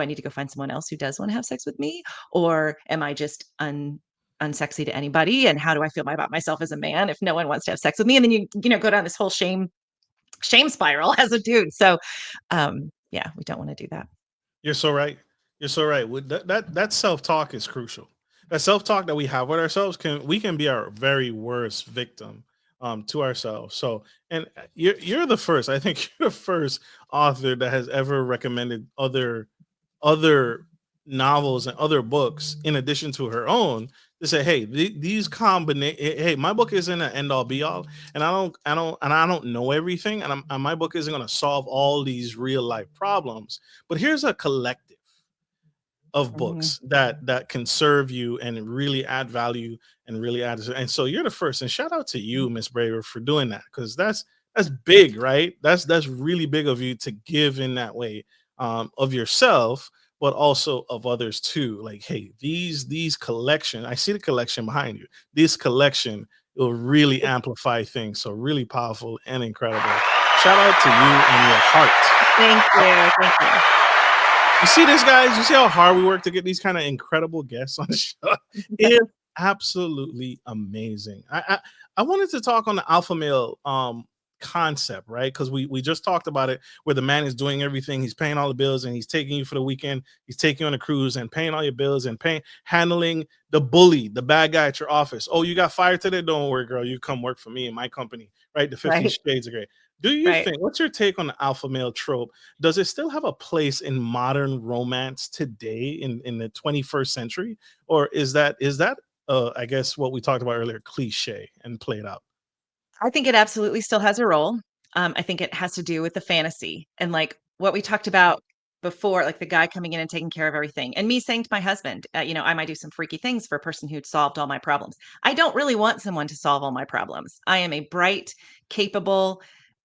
Speaker 2: I need to go find someone else who does want to have sex with me, or am I just unsexy to anybody? And how do I feel about myself as a man if no one wants to have sex with me? And then you go down this whole shame spiral as a dude. So yeah, we don't want to do that.
Speaker 1: You're so right. You're so right. That self talk is crucial. That self talk that we have with ourselves can be our very worst victim to ourselves. So, and you're the first. I think you're the first author that has ever recommended other novels and other books in addition to her own to say, hey, these combinate. Hey, my book isn't an end all be all, and I don't know everything, and my book isn't going to solve all these real life problems. But here's a collective of
Speaker 2: Mhm.
Speaker 1: books that can serve you and really add value and really add. And so you're the first, and shout out to you, Miss Braver, for doing that, because that's big, right? That's really big of you to give in that way, of yourself, but also of others too. Like, hey, these collection, I see the collection behind you. This collection will really amplify things. So really powerful and incredible. Shout out to you and your
Speaker 2: Thank
Speaker 1: heart.
Speaker 2: you. Thank you.
Speaker 1: You see this, guys? You see how hard we work to get these kind of incredible guests on the show? It's absolutely amazing. I wanted to talk on the alpha male concept, right? Because we just talked about it, where the man is doing everything. He's paying all the bills and he's taking you for the weekend. He's taking you on a cruise and paying all your bills and paying, handling the bully, the bad guy at your office. Oh, you got fired today? Don't worry, girl. You come work for me in my company, right? The 50
Speaker 2: Right.
Speaker 1: Shades of Grey. Do you
Speaker 2: Right.
Speaker 1: think, what's your take on the alpha male trope? Does it still have a place in modern romance today in the 21st century? Or is that I guess what we talked about earlier, cliche and played out?
Speaker 2: I think it absolutely still has a role. I think it has to do with the fantasy and like what we talked about before, like the guy coming in and taking care of everything, and me saying to my husband, I might do some freaky things for a person who'd solved all my problems. I don't really want someone to solve all my problems. I am a bright, capable,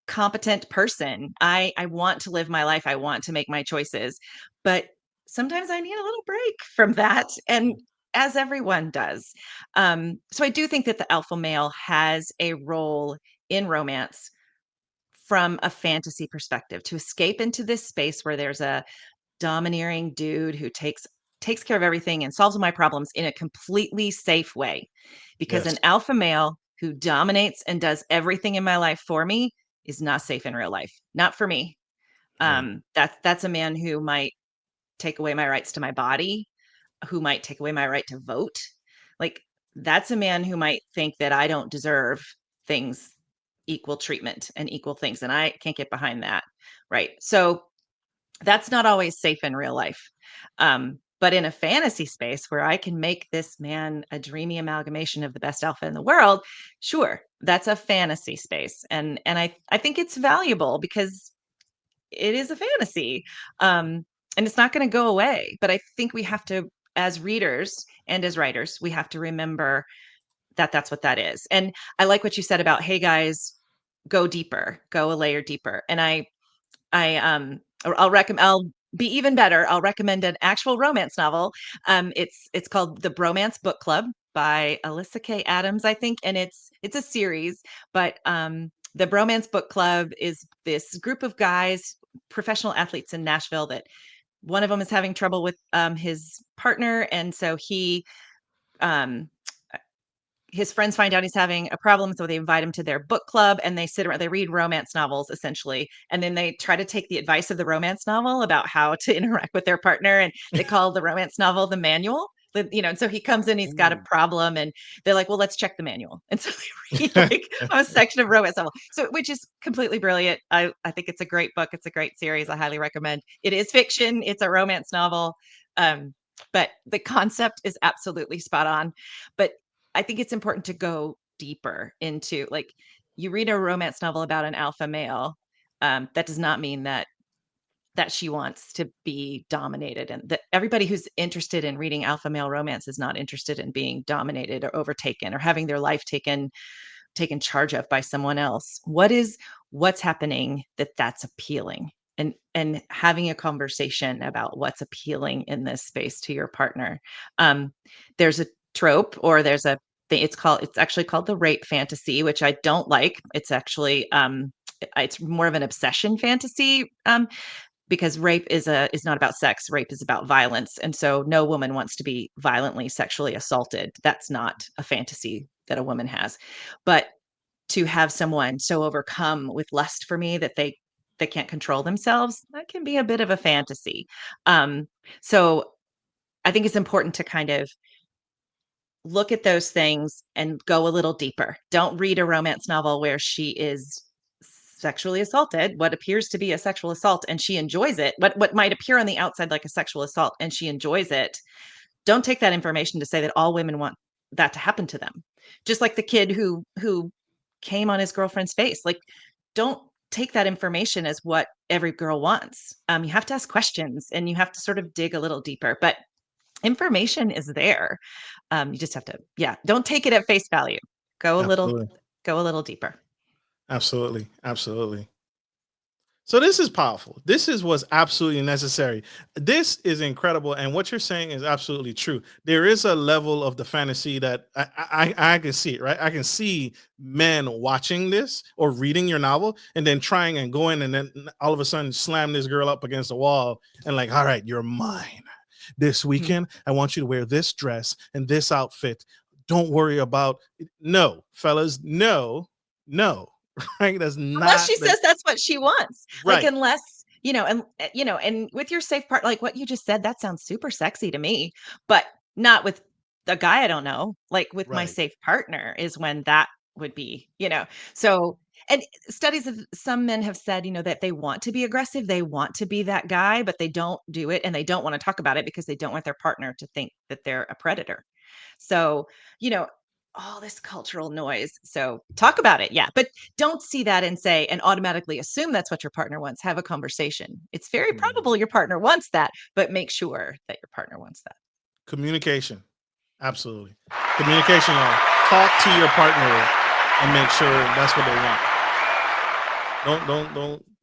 Speaker 2: competent person. I want to live my life. I want to make my choices, but sometimes I need a little break from that, and as everyone does. So I do think that the alpha male has a role in romance from a fantasy perspective to escape into this space where there's a domineering dude who takes care of everything and solves all my problems in a completely safe way. Because
Speaker 1: Yes.
Speaker 2: an alpha male who dominates and does everything in my life for me is not safe in real life. Not for me.
Speaker 1: Right.
Speaker 2: That's a man who might take away my rights to my body, who might take away my right to vote. Like, that's a man who might think that I don't deserve things, equal treatment and equal things. And I can't get behind that. Right. So that's not always safe in real life. But in a fantasy space where I can make this man a dreamy amalgamation of the best alpha in the world, sure, that's a fantasy space. And I think it's valuable because it is a fantasy. And it's not going to go away. But I think we have to, as readers and as writers, we have to remember that that's what that is. And I like what you said about, hey guys, go deeper, go a layer deeper. And I'll be even better. I'll recommend an actual romance novel. It's called The Bromance Book Club by Alyssa K. Adams, I think, and it's a series. But the Bromance Book Club is this group of guys, professional athletes in Nashville, that one of them is having trouble with his partner, and so um, his friends find out he's having a problem, so they invite him to their book club, and they sit around, they read romance novels essentially, and then they try to take the advice of the romance novel about how to interact with their partner, and they call the romance novel the manual. And so he comes in, he's got a
Speaker 1: Ooh.
Speaker 2: problem, and they're like, well, let's check the manual. And so they read like a section of romance novel. So which is completely brilliant. I think it's a great book. It's a great series. I highly recommend. It is fiction. It's a romance novel. Um, but the concept is absolutely spot on. But I think it's important to go deeper into, like, you read a romance novel about an alpha male, that does not mean that she wants to be dominated, and that everybody who's interested in reading alpha male romance is not interested in being dominated or overtaken or having their life taken charge of by someone else. What's happening that's appealing? and having a conversation about what's appealing in this space to your partner. There's a trope, or there's a thing, it's actually called the rape fantasy, which I don't like. It's actually it's more of an obsession fantasy, because rape is not about sex. Rape is about violence, and so no woman wants to be violently sexually assaulted. That's not a fantasy that a woman has. But to have someone so overcome with lust for me that they can't control themselves, that can be a bit of a fantasy. Um, so I think it's important to kind of look at those things and go a little deeper. Don't read a romance novel where she is sexually assaulted, what appears to be a sexual assault, and she enjoys it. What might appear on the outside like a sexual assault, and she enjoys it. Don't take that information to say that all women want that to happen to them. Just like the kid who came on his girlfriend's face. Like, don't take that information as what every girl wants. You have to ask questions, and you have to sort of dig a little deeper. But information is there. You just have to, yeah, don't take it at face value. Go a little,
Speaker 1: Absolutely.
Speaker 2: go a little deeper.
Speaker 1: Absolutely. Absolutely. So this is powerful. This is what's absolutely necessary. This is incredible, and what you're saying is absolutely true. There is a level of the fantasy that I can see it, right? I can see men watching this or reading your novel and then trying and going and then all of a sudden slam this girl up against the wall and like, all right, you're mine. This
Speaker 2: Mhm.
Speaker 1: weekend, I want you to wear this dress and this outfit. Don't worry about no, fellas, no, no. Right? That's
Speaker 2: Unless
Speaker 1: not
Speaker 2: she
Speaker 1: the
Speaker 2: says that's what she wants. Like,
Speaker 1: right.
Speaker 2: unless, and with your safe part, like what you just said, that sounds super sexy to me, but not with the guy I don't know. Like with my
Speaker 1: Right.
Speaker 2: safe partner is when that would be. So, and studies of some men have said, that they want to be aggressive, they want to be that guy, but they don't do it, and they don't want to talk about it because they don't want their partner to think that they're a predator. So, you know, all this cultural noise. So talk about it. Yeah. But don't see that and automatically assume that's what your partner wants. Have a conversation. It's very probable
Speaker 1: Communicate.
Speaker 2: your partner wants that, but make sure that your partner wants that.
Speaker 1: Communication. Absolutely. Communication, y'all. Talk to your partner and make sure that's what they want.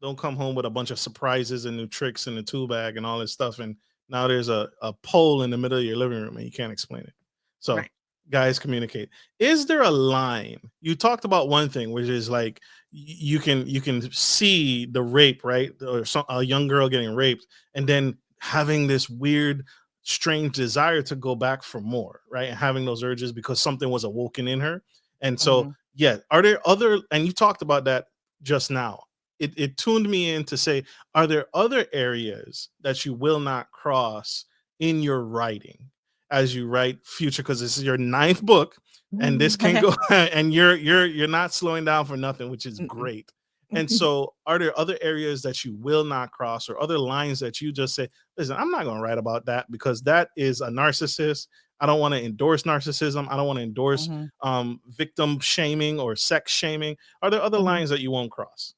Speaker 1: Don't come home with a bunch of surprises and new tricks in the tool bag and all this stuff. And now there's a pole in the middle of your living room and you can't explain it. So
Speaker 2: Right.
Speaker 1: guys, communicate. Is there a line? You talked about one thing, which is like you can see the rape, right? Or a young girl getting raped, and then having this weird, strange desire to go back for more, right? And having those urges because something was awoken in her. And so,
Speaker 2: Mhm.
Speaker 1: yeah, are there other? And you talked about that just now. It tuned me in to say, are there other areas that you will not cross in your writing as you write future? Because this is your ninth book, and this can go, and you're not slowing down for nothing, which is
Speaker 2: Mm-mm.
Speaker 1: great. And so, are there other areas that you will not cross, or other lines that you just say, "Listen, I'm not going to write about that because that is a narcissist. I don't want to endorse narcissism. I don't want to endorse
Speaker 2: Mhm.
Speaker 1: victim shaming or sex shaming." Are there other
Speaker 2: Mhm.
Speaker 1: lines that you won't cross?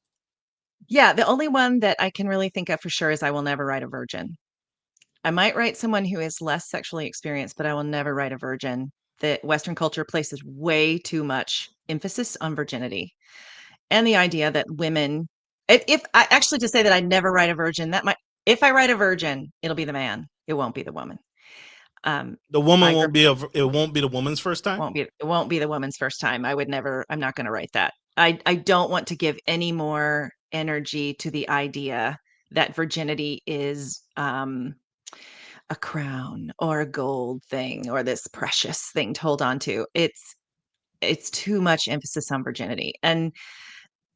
Speaker 2: Yeah, the only one that I can really think of for sure is I will never write a virgin. I might write someone who is less sexually experienced, but I will never write a virgin. The Western culture places way too much emphasis on virginity. And the idea that women, if I actually, to say that I never write a virgin, that might, if I write a virgin, it'll be the man. It won't be the woman.
Speaker 1: The woman
Speaker 2: My
Speaker 1: won't be it won't be the woman's first time.
Speaker 2: it won't be the woman's first time. I would never, I'm not going to write that. I don't want to give any more energy to the idea that virginity is a crown or a gold thing or this precious thing to hold on to. It's too much emphasis on virginity. And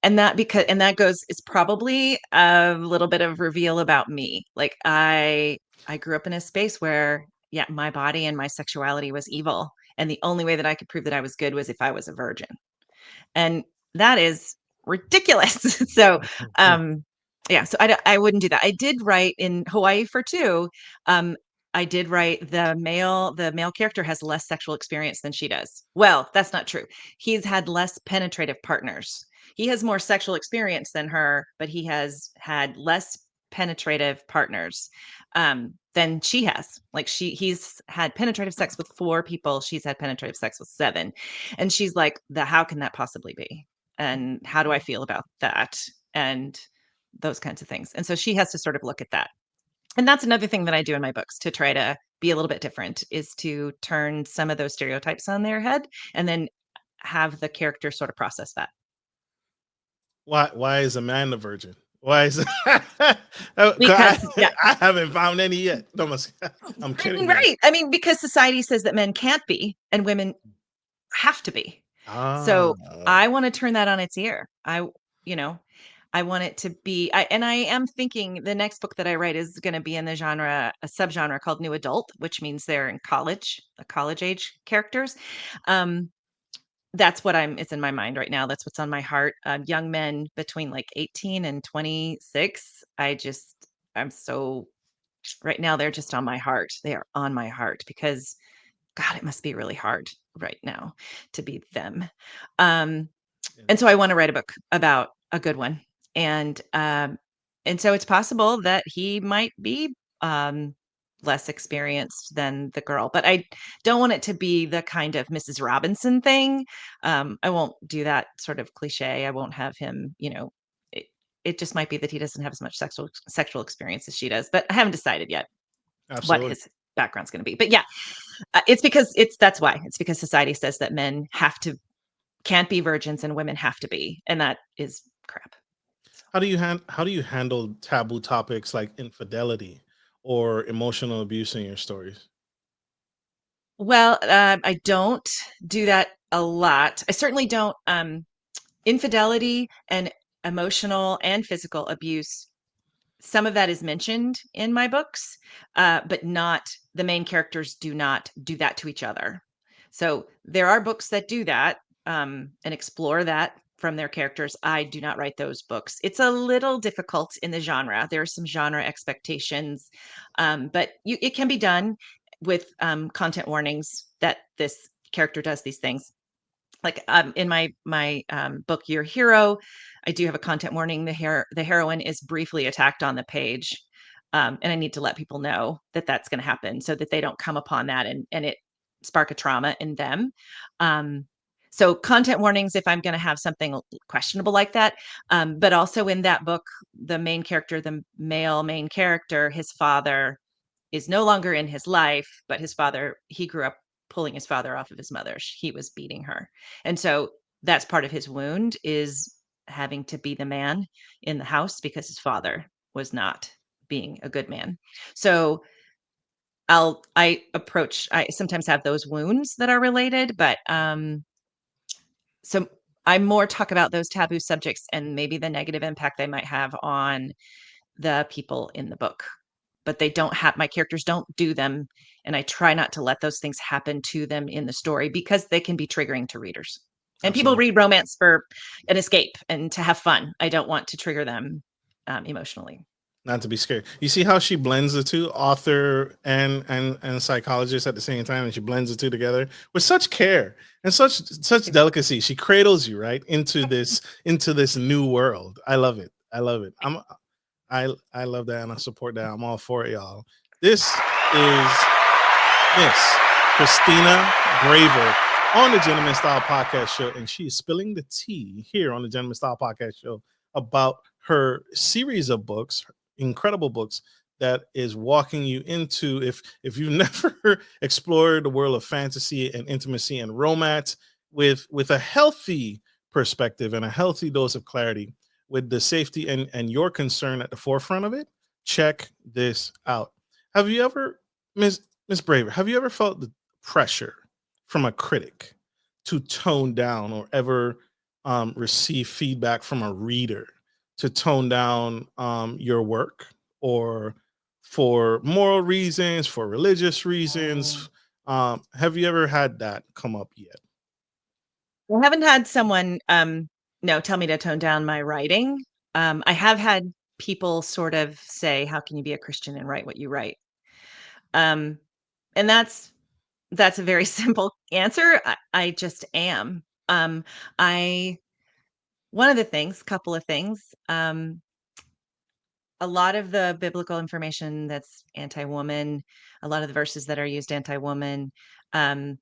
Speaker 2: that goes, it's probably a little bit of reveal about me. Like I grew up in a space where, yeah, my body and my sexuality was evil, and the only way that I could prove that I was good was if I was a virgin. And that is ridiculous. So, um, yeah, so I wouldn't do that. I did write in Hawaii for two. I did write the male character has less sexual experience than she does. Well, that's not true. He's had less penetrative partners. He has more sexual experience than her, but he has had less penetrative partners than she has. Like he's had penetrative sex with 4 people. She's had penetrative sex with 7. And she's like, how can that possibly be? And how do I feel about that? And those kinds of things. And so she has to sort of look at that. And that's another thing that I do in my books to try to be a little bit different, is to turn some of those stereotypes on their head and then have the character sort of process that.
Speaker 1: Why is a man the virgin? Why is
Speaker 2: Because yeah,
Speaker 1: I haven't found any yet. No, I'm kidding, guys.
Speaker 2: right. I mean, because society says that men can't be and women have to be.
Speaker 1: Ah,
Speaker 2: So I want to turn that on its ear. You know, I want it to be, and I am thinking the next book that I write is going to be in the genre, a subgenre called new adult, which means they're in college, the college age characters. Um, that's what it's in my mind right now. That's what's on my heart. Young men between like 18 and 26. I'm so, right now, they're just on my heart. They are on my heart because God, it must be really hard right now to be them. Um, and so I want to write a book about a good one. And so it's possible that he might be less experienced than the girl, but I don't want it to be the kind of Mrs. Robinson thing. I won't do that sort of cliche. I won't have him, it just might be that he doesn't have as much sexual experience as she does, but I haven't decided yet what
Speaker 1: absolutely.
Speaker 2: his background's going to be. But yeah, that's why. It's because society says that men can't be virgins and women have to be, and that is crap.
Speaker 1: How do you handle taboo topics like infidelity or emotional abuse in your stories?
Speaker 2: Well, I don't do that a lot. I certainly don't. Infidelity and emotional and physical abuse, some of that is mentioned in my books, but not the main characters do not do that to each other. So there are books that do that, and explore that from their characters. I do not write those books. It's a little difficult in the genre. There are some genre expectations, but it can be done with content warnings that this character does these things. Like in my book Your Hero, I do have a content warning. The heroine is briefly attacked on the page, and I need to let people know that that's going to happen so that they don't come upon that and it spark a trauma in them. um, so content warnings if I'm going to have something questionable like that. But also in that book, the main character, the male main character, his father is no longer in his life, but he grew up pulling his father off of his mother. He was beating her. And so that's part of his wound, is having to be the man in the house because his father was not being a good man. So I sometimes have those wounds that are related, but so I more talk about those taboo subjects and maybe the negative impact they might have on the people in the book. But my characters don't do them, and I try not to let those things happen to them in the story because they can be triggering to readers. And people
Speaker 1: Absolutely.
Speaker 2: read romance for an escape and to have fun. I don't want to trigger them emotionally.
Speaker 1: Not to be scared. You see how she blends the two, author and psychologist at the same time, and she blends the two together with such care and such delicacy. She cradles you right into this new world. I love it. I love it. I love that and I support that. I'm all for it, y'all. This is Miss Christina Braver on the Gentleman Style Podcast Show, and she is spilling the tea here on the Gentleman Style Podcast Show about her series of books, incredible books that is walking you into, if you've never explored the world of fantasy and intimacy and romance with a healthy perspective and a healthy dose of clarity, with the safety and your concern at the forefront of it. Check this out. Have you ever, Miss Braver, have you ever felt the pressure from a critic to tone down, or ever receive feedback from a reader to tone down your work, or for moral reasons, for religious reasons? Have you ever had that come up yet?
Speaker 2: I haven't had someone no tell me to tone down my writing. I have had people sort of say, "How can you be a Christian and write what you write?" Um, and that's a very simple answer. I just am. I One of the things, couple of things. A lot of the biblical information that's anti-woman, a lot of the verses that are used anti-woman, um,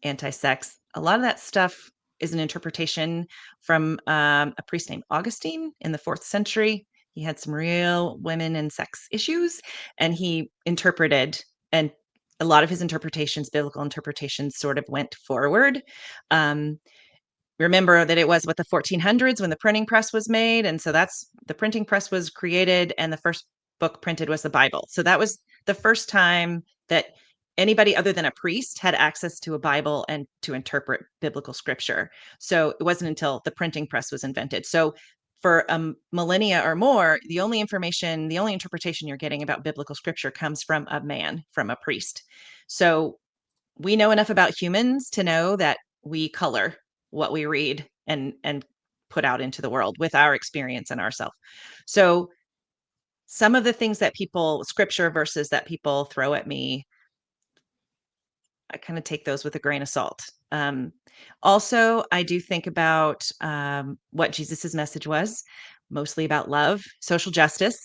Speaker 2: anti-sex, a lot of that stuff is an interpretation from a priest named Augustine in the 4th century. He had some real women and sex issues, and he interpreted, and a lot of his interpretations, biblical interpretations, sort of went forward. Um, Remember that it was what, the 1400s when the printing press was made, and so that's the printing press was created, and the first book printed was the Bible. So that was the first time that anybody other than a priest had access to a Bible and to interpret biblical scripture. So it wasn't until the printing press was invented. So for a millennia or more, the only information, the only interpretation you're getting about biblical scripture comes from a man, from a priest. So we know enough about humans to know that we color what we read and put out into the world with our experience and ourself. So some of the things that people, scripture verses that people throw at me, I kind of take those with a grain of salt. Also, I do think about what Jesus's message was, mostly about love, social justice,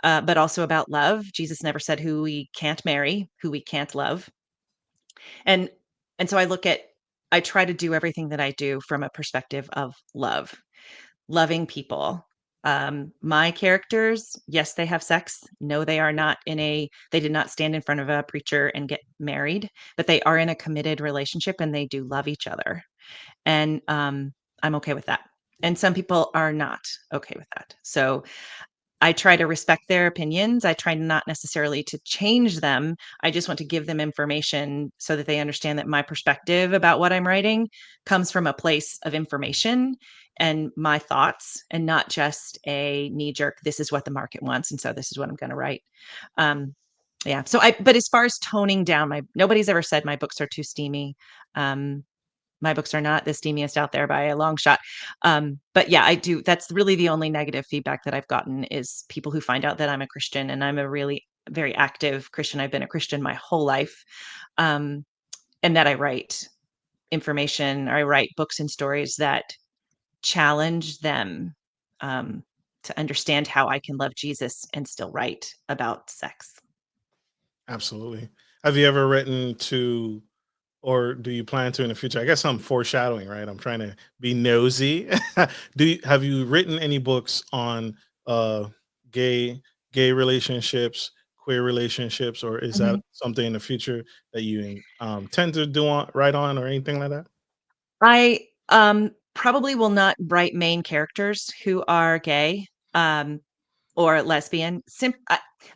Speaker 2: but also about love. Jesus never said who we can't marry, who we can't love. And and so I try to do everything that I do from a perspective of love, loving people. My characters, yes, they have sex. No, they are not they did not stand in front of a preacher and get married, but they are in a committed relationship and they do love each other. And I'm okay with that. And some people are not okay with that. So I try to respect their opinions. I try not necessarily to change them. I just want to give them information so that they understand that my perspective about what I'm writing comes from a place of information and my thoughts, and not just a knee jerk, this is what the market wants. And so this is what I'm going to write. Um, yeah. But as far as toning down, nobody's ever said my books are too steamy. Um, my books are not the steamiest out there by a long shot. But yeah, I do. That's really the only negative feedback that I've gotten, is people who find out that I'm a Christian, and I'm a really very active Christian. I've been a Christian my whole life. Um, and that I write information, or I write books and stories that challenge them um, to understand how I can love Jesus and still write about sex.
Speaker 1: Absolutely. Have you ever written to, or do you plan to in the future? I guess I'm foreshadowing, right? I'm trying to be nosy. Have you written any books on uh gay gay relationships, queer relationships, or is that
Speaker 2: Mhm.
Speaker 1: something in the future that you tend to do on write on or anything like that?
Speaker 2: I probably will not write main characters who are gay. Or lesbian.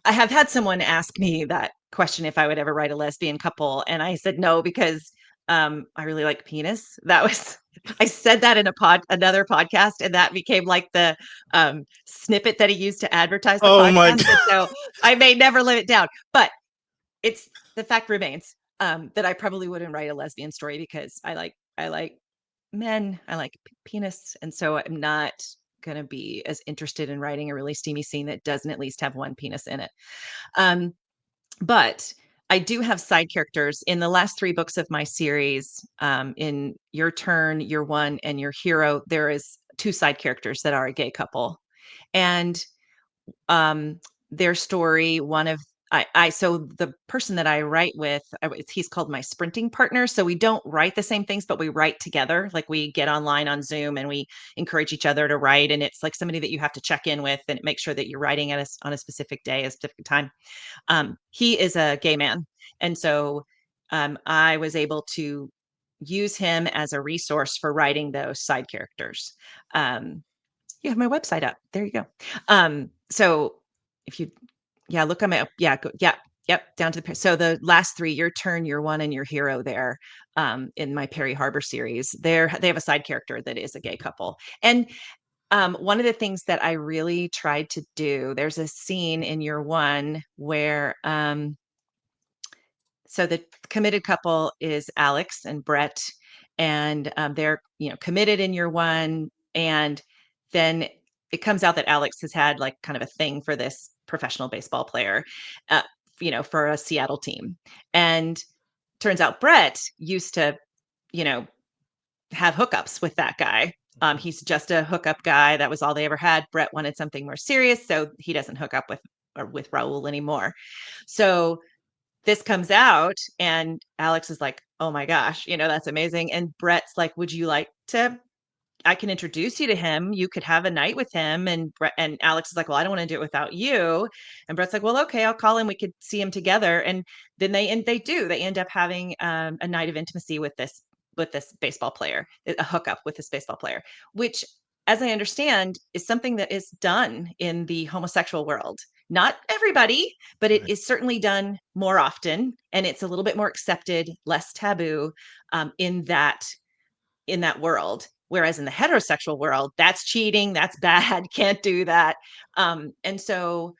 Speaker 2: I have had someone ask me that question, if I would ever write a lesbian couple, and I said no, because I really like penis. That was I said that in another podcast, and that became like the snippet that he used to advertise the
Speaker 1: Oh my
Speaker 2: podcast.
Speaker 1: god.
Speaker 2: And so I may never live it down, but it's the fact remains that I probably wouldn't write a lesbian story, because I like men, I like penis, and so I'm not gonna be as interested in writing a really steamy scene that doesn't at least have one penis in it. Um, but I do have side characters in the last 3 books of my series. In Your Turn, Your One, and Your Hero, there is 2 side characters that are a gay couple, and um their story, one of I so the person that I write with, he's called my sprinting partner. So we don't write the same things, but we write together. Like, we get online on Zoom and we encourage each other to write, and it's like somebody that you have to check in with and make sure that you're writing on a specific day, a specific time. He is a gay man, and so I was able to use him as a resource for writing those side characters. Um, you have my website up. There you go. So if you, yeah, look on my, yeah, go, yeah, yep, down to so the last 3, Your Turn, Your One, and Your Hero, there, in my Perry Harbor series, they have a side character that is a gay couple. And one of the things that I really tried to do, there's a scene in Your One where, so the committed couple is Alex and Brett, and they're committed in Year One, and then it comes out that Alex has had like kind of a thing for this professional baseball player, uh, for a Seattle team, and turns out Brett used to, you know, have hookups with that guy. He's just a hookup guy. That was all they ever had. Brett wanted something more serious, so he doesn't hook up with Raul anymore. So this comes out and Alex is like, "Oh my gosh, that's amazing." And Brett's like, "Would you like to I can introduce you to him. You could have a night with him. And Alex is like, well, I don't want to do it without you. And Brett's like, well, okay, I'll call him. We could see him together. And then they end up having a night of intimacy with this baseball player, a hookup with this baseball player, which, as I understand, is something that is done in the homosexual world. Not everybody, but it
Speaker 1: Right.
Speaker 2: is certainly done more often, and it's a little bit more accepted, less taboo, in that world. Whereas in the heterosexual world, that's cheating, that's bad, can't do that. And so,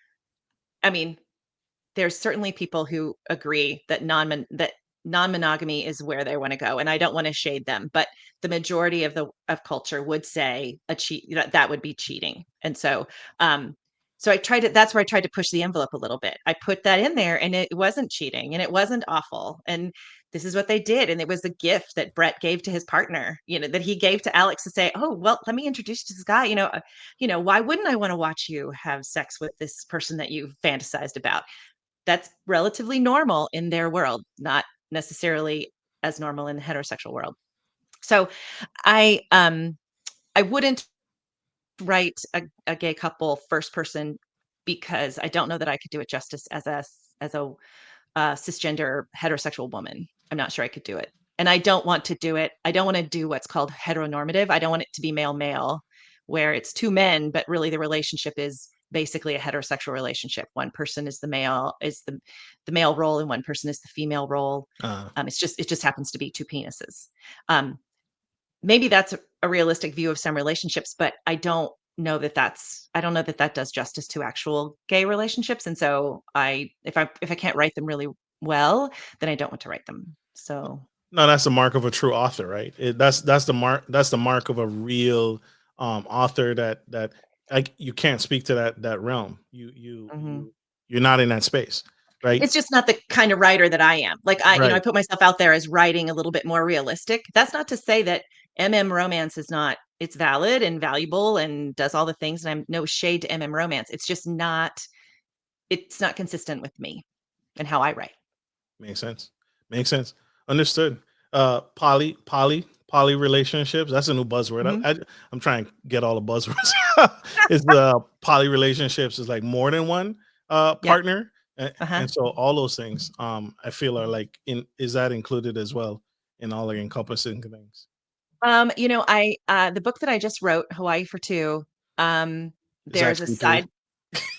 Speaker 2: I mean, there's certainly people who agree that non-monogamy is where they want to go, and I don't want to shade them, but the majority of culture would say that would be cheating. And so, I tried to that's where I tried to push the envelope a little bit. I put that in there, and it wasn't cheating, and it wasn't awful, and this is what they did, and it was a gift that Brett gave to his partner, that he gave to Alex to say, oh, well, let me introduce you to this guy. Why wouldn't I want to watch you have sex with this person that you fantasized about? That's relatively normal in their world, not necessarily as normal in the heterosexual world. So I wouldn't write a gay couple first person, because I don't know that I could do it justice as a cisgender heterosexual woman. I'm not sure I could do it. And I don't want to do it. I don't want to do what's called heteronormative. I don't want it to be male male, where it's two men, but really the relationship is basically a heterosexual relationship. One person is the male role, and one person is the female role.
Speaker 1: Uh,
Speaker 2: It just happens to be two penises. Maybe that's a realistic view of some relationships, but I don't know that that does justice to actual gay relationships. And so if I can't write them really well, then I don't want to write them. So
Speaker 1: no, that's the mark of a true author, right? That's the mark. That's the mark of a real author that like you can't speak to that realm.
Speaker 2: mhm.
Speaker 1: You're not in that space, right?
Speaker 2: It's just not the kind of writer that I am. Like I
Speaker 1: Right.
Speaker 2: put myself out there as writing a little bit more realistic. That's not to say that romance is not, it's valid and valuable and does all the things. And I'm no shade to romance. It's not consistent with me and how I write.
Speaker 1: Makes sense. Makes sense. Understood. Poly relationships. That's a new buzzword.
Speaker 2: Mhm.
Speaker 1: I'm trying to get all the buzzwords. Is poly relationships is like more than one
Speaker 2: Yep.
Speaker 1: partner, and,
Speaker 2: Uh-huh.
Speaker 1: and so all those things I feel are like in is that included as well in all the encompassing things.
Speaker 2: I the book that I just wrote, Hawaii for Two,
Speaker 1: Is
Speaker 2: there's a
Speaker 1: actually three.
Speaker 2: side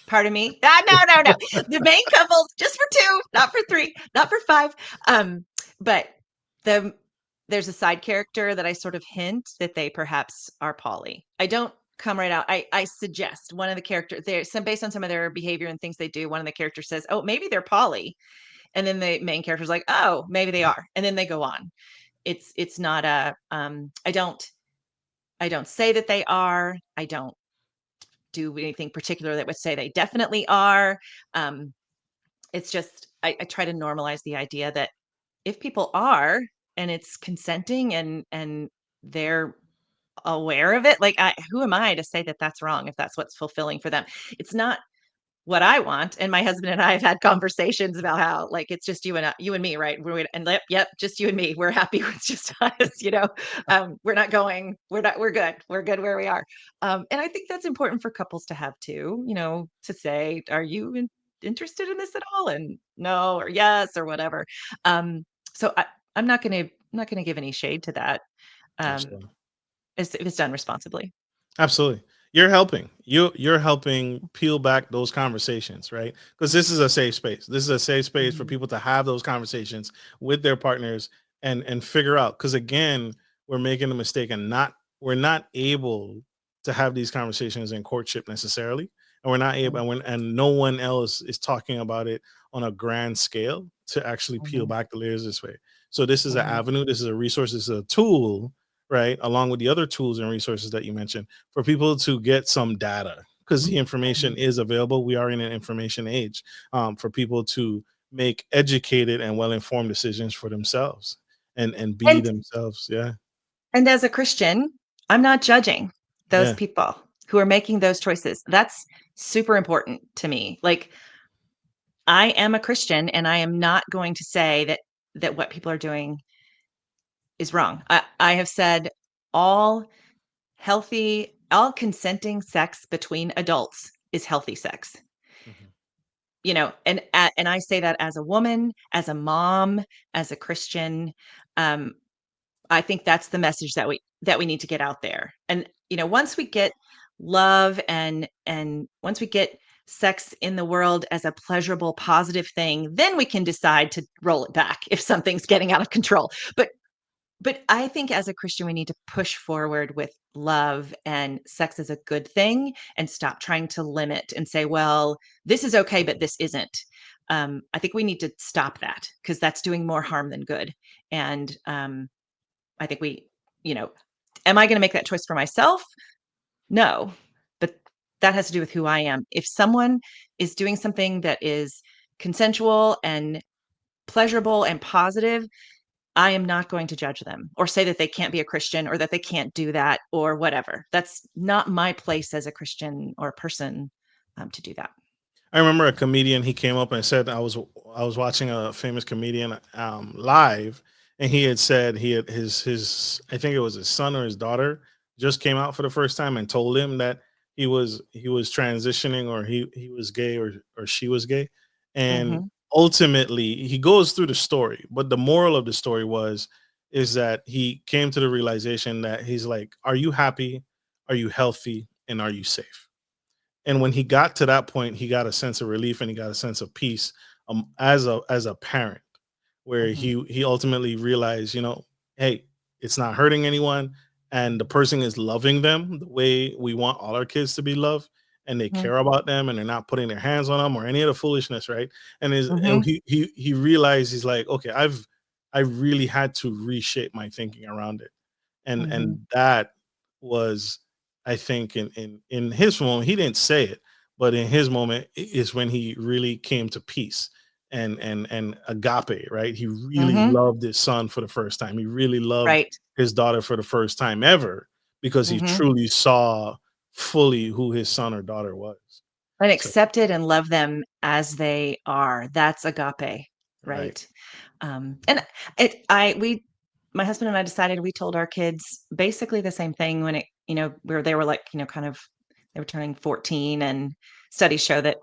Speaker 2: part of me. No, no. The main couple, just for two, not for three, not for five. But the there's a side character that I sort of hint that they perhaps are poly. I don't come right out. I suggest one of the characters there, some based on some of their behavior and things they do. One of the characters says, "Oh, maybe they're poly," and then the main character's like, "Oh, maybe they are," and then they go on. It's not a I don't say that they are. I don't do anything particular that would say they definitely are. Um, it's just I try to normalize the idea that if people are, and it's consenting, and they're aware of it, like who am I to say that that's wrong if that's what's fulfilling for them? It's not what I want. And my husband and I have had conversations about how, like, it's just you and me, right? Yep, just you and me. We're happy with just us. We're good. We're good where we are. And I think that's important for couples to have too, to say, are you interested in this at all? And no, or yes, or whatever. Um, so I'm not going to give any shade to that. Um,
Speaker 1: Absolutely.
Speaker 2: if it's done responsibly.
Speaker 1: Absolutely. You're helping. You're helping peel back those conversations, right? Because this is a safe space. This is a safe space for
Speaker 2: Mhm.
Speaker 1: people to have those conversations with their partners and figure out. Because again, we're making a mistake and not we're not able to have these conversations in courtship necessarily, and we're not able,
Speaker 2: Mhm.
Speaker 1: and no one else is talking about it on a grand scale to actually peel
Speaker 2: Mhm.
Speaker 1: back the layers this way. So this is an
Speaker 2: Mhm.
Speaker 1: avenue. This is a resource. This is a tool, right? Along with the other tools and resources that you mentioned for people to get some data because the information
Speaker 2: Mhm.
Speaker 1: is available. We are in an information age for people to make educated and well informed decisions for themselves and be
Speaker 2: And
Speaker 1: themselves. Yeah,
Speaker 2: And as a Christian, I'm not judging those
Speaker 1: yeah,
Speaker 2: people who are making those choices. That's super important to me. Like, I am a Christian, and I am not going to say that what people are doing is wrong. I have said all all consenting sex between adults is healthy sex.
Speaker 1: Mhm.
Speaker 2: And I say that as a woman, as a mom, as a Christian. um I think that's the message that we need to get out there. And once we get love and once we get sex in the world as a pleasurable, positive thing, then we can decide to roll it back if something's getting out of control. But I think as a Christian, we need to push forward with love, and sex is a good thing, and stop trying to limit and say, well, this is okay, but this isn't. I think we need to stop that, because that's doing more harm than good. And I think am I going to make that choice for myself? No, but that has to do with who I am. If someone is doing something that is consensual and pleasurable and positive, I am not going to judge them or say that they can't be a Christian or that they can't do that or whatever. That's not my place as a Christian or a person to do that.
Speaker 1: I remember a comedian. He came up and said I was watching a famous comedian live, and he had said he had his I think it was his son or his daughter just came out for the first time and told him that he was transitioning, or he was gay, or she was gay, and
Speaker 2: Hmm.
Speaker 1: ultimately he goes through the story. But the moral of the story is that he came to the realization that he's like, are you happy? Are you healthy? And are you safe? And when he got to that point, he got a sense of relief and he got a sense of peace, as a parent, where
Speaker 2: Hmm.
Speaker 1: he ultimately realized, hey, it's not hurting anyone, and the person is loving them the way we want all our kids to be loved, and they
Speaker 2: Hmm.
Speaker 1: care about them, and they're not putting their hands on them or any of the foolishness, right? And
Speaker 2: Hmm.
Speaker 1: he realized, he's like, okay, I really had to reshape my thinking around it. and
Speaker 2: Hmm.
Speaker 1: and that was, I think, in his moment, he didn't say it, but in his moment is when he really came to peace and agape, right? He really
Speaker 2: Hmm.
Speaker 1: loved his son for the first time. He really loved
Speaker 2: Right.
Speaker 1: his daughter for the first time ever, because he
Speaker 2: Hmm.
Speaker 1: truly saw fully who his son or daughter was.
Speaker 2: And
Speaker 1: So,
Speaker 2: accept it and love them as they are. That's agape,
Speaker 1: right.
Speaker 2: right? And it, I, we, my husband and I decided, we told our kids basically the same thing when where they were like, kind of, they were turning 14, and studies show that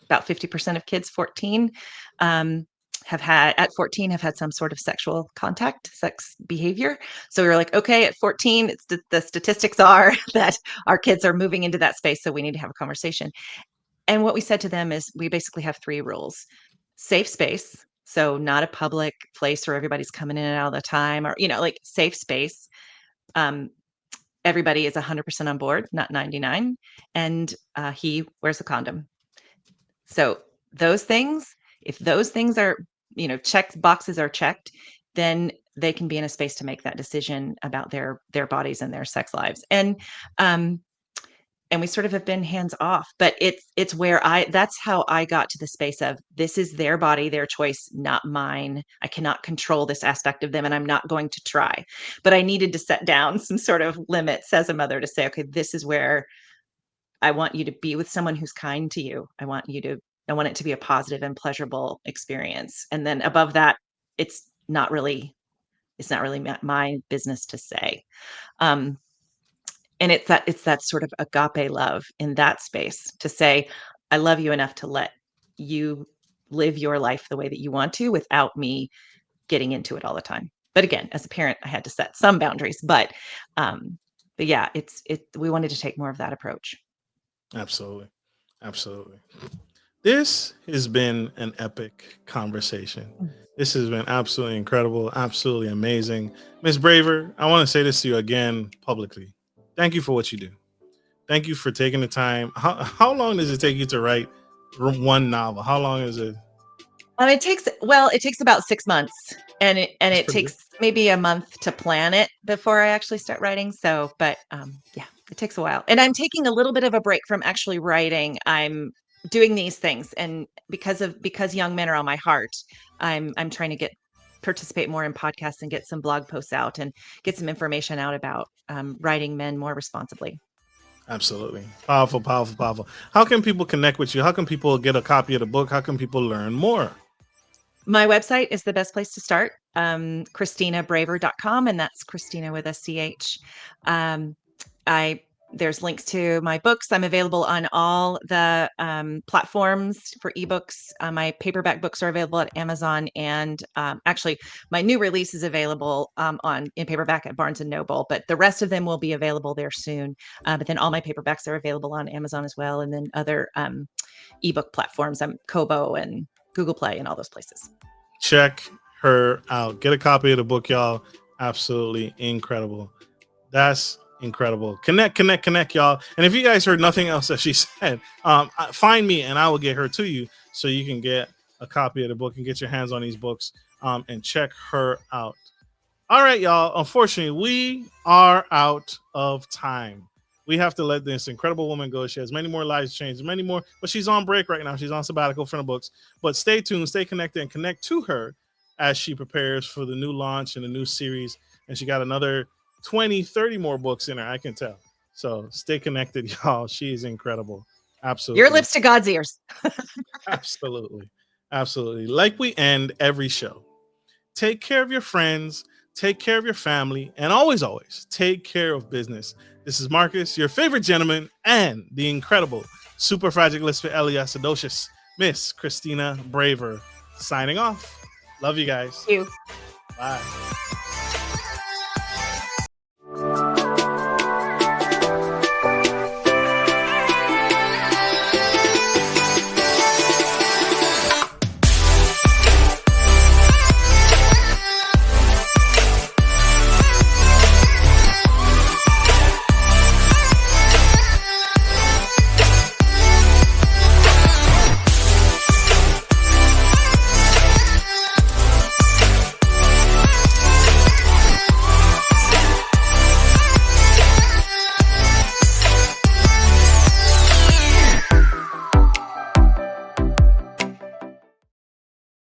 Speaker 2: about 50% of kids 14 um, at 14 have had some sort of sexual contact, sex behavior. So we were like, okay, at 14, the statistics are that our kids are moving into that space. So we need to have a conversation. And what we said to them is, we basically have three rules: safe space. So not a public place where everybody's coming in and out all the time, or, like, safe space. Um, Everybody is 100% on board, not 99. And he wears a condom. So those things, if those things are, checked boxes are checked, then they can be in a space to make that decision about their bodies and their sex lives. Um, and we sort of have been hands off, but it's where that's how I got to the space of, this is their body, their choice, not mine. I cannot control this aspect of them, and I'm not going to try. But I needed to set down some sort of limits as a mother to say, okay, this is where I want you to be with someone who's kind to you. I want it to be a positive and pleasurable experience. And then above that, it's not really it's not really my business to say. Um, and it's that sort of agape love in that space, to say, I love you enough to let you live your life the way that you want to, without me getting into it all the time. But again, as a parent, I had to set some boundaries. But yeah, we wanted to take more of that approach.
Speaker 1: Absolutely. Absolutely. This has been an epic conversation. This has been absolutely incredible, absolutely amazing. Miss Braver, I want to say this to you again publicly. Thank you for what you do. Thank you for taking the time. How long does it take you to write one novel? How long is it?
Speaker 2: It takes about 6 months, and it and
Speaker 1: That's
Speaker 2: it
Speaker 1: pretty good.
Speaker 2: takes maybe a month to plan it before I actually start writing. So, but yeah, it takes a while, and I'm taking a little bit of a break from actually writing. I'm doing these things, and because young men are on my heart, I'm trying to get participate more in podcasts and get some blog posts out and get some information out about writing men more responsibly.
Speaker 1: Absolutely. Powerful, powerful, powerful. How can people connect with you? How can people get a copy of the book? How can people learn more?
Speaker 2: My website is the best place to start. ChristinaBraver.com, and that's Christina with a CH. Um, there's links to my books. I'm available on all the platforms for ebooks. My paperback books are available at Amazon, and actually, my new release is available in paperback at Barnes and Noble. But the rest of them will be available there soon. But then all my paperbacks are available on Amazon as well, and then other ebook platforms. Kobo and Google Play and all those places.
Speaker 1: Check her out. Get a copy of the book, y'all. Absolutely incredible. That's incredible. Connect, y'all. And if you guys heard nothing else that she said, find me and I will get her to you so you can get a copy of the book and get your hands on these books and check her out. All right, y'all. Unfortunately, we are out of time. We have to let this incredible woman go. She has many more lives changed, many more, but she's on break right now. She's on sabbatical from the books. But stay tuned, stay connected, and connect to her as she prepares for the new launch and the new series. And she got another 20, 30 more books in her, I can tell. So stay connected, y'all. She is incredible.
Speaker 2: Your
Speaker 1: Absolutely.
Speaker 2: lips to God's ears.
Speaker 1: Absolutely. Absolutely. Like we end every show. Take care of your friends, take care of your family, and always, always take care of business. This is Marcus, your favorite gentleman, and the incredible superfragilistfiliacidocious Miss Christina Braver, signing off. Love you guys.
Speaker 2: Thank you.
Speaker 1: Bye.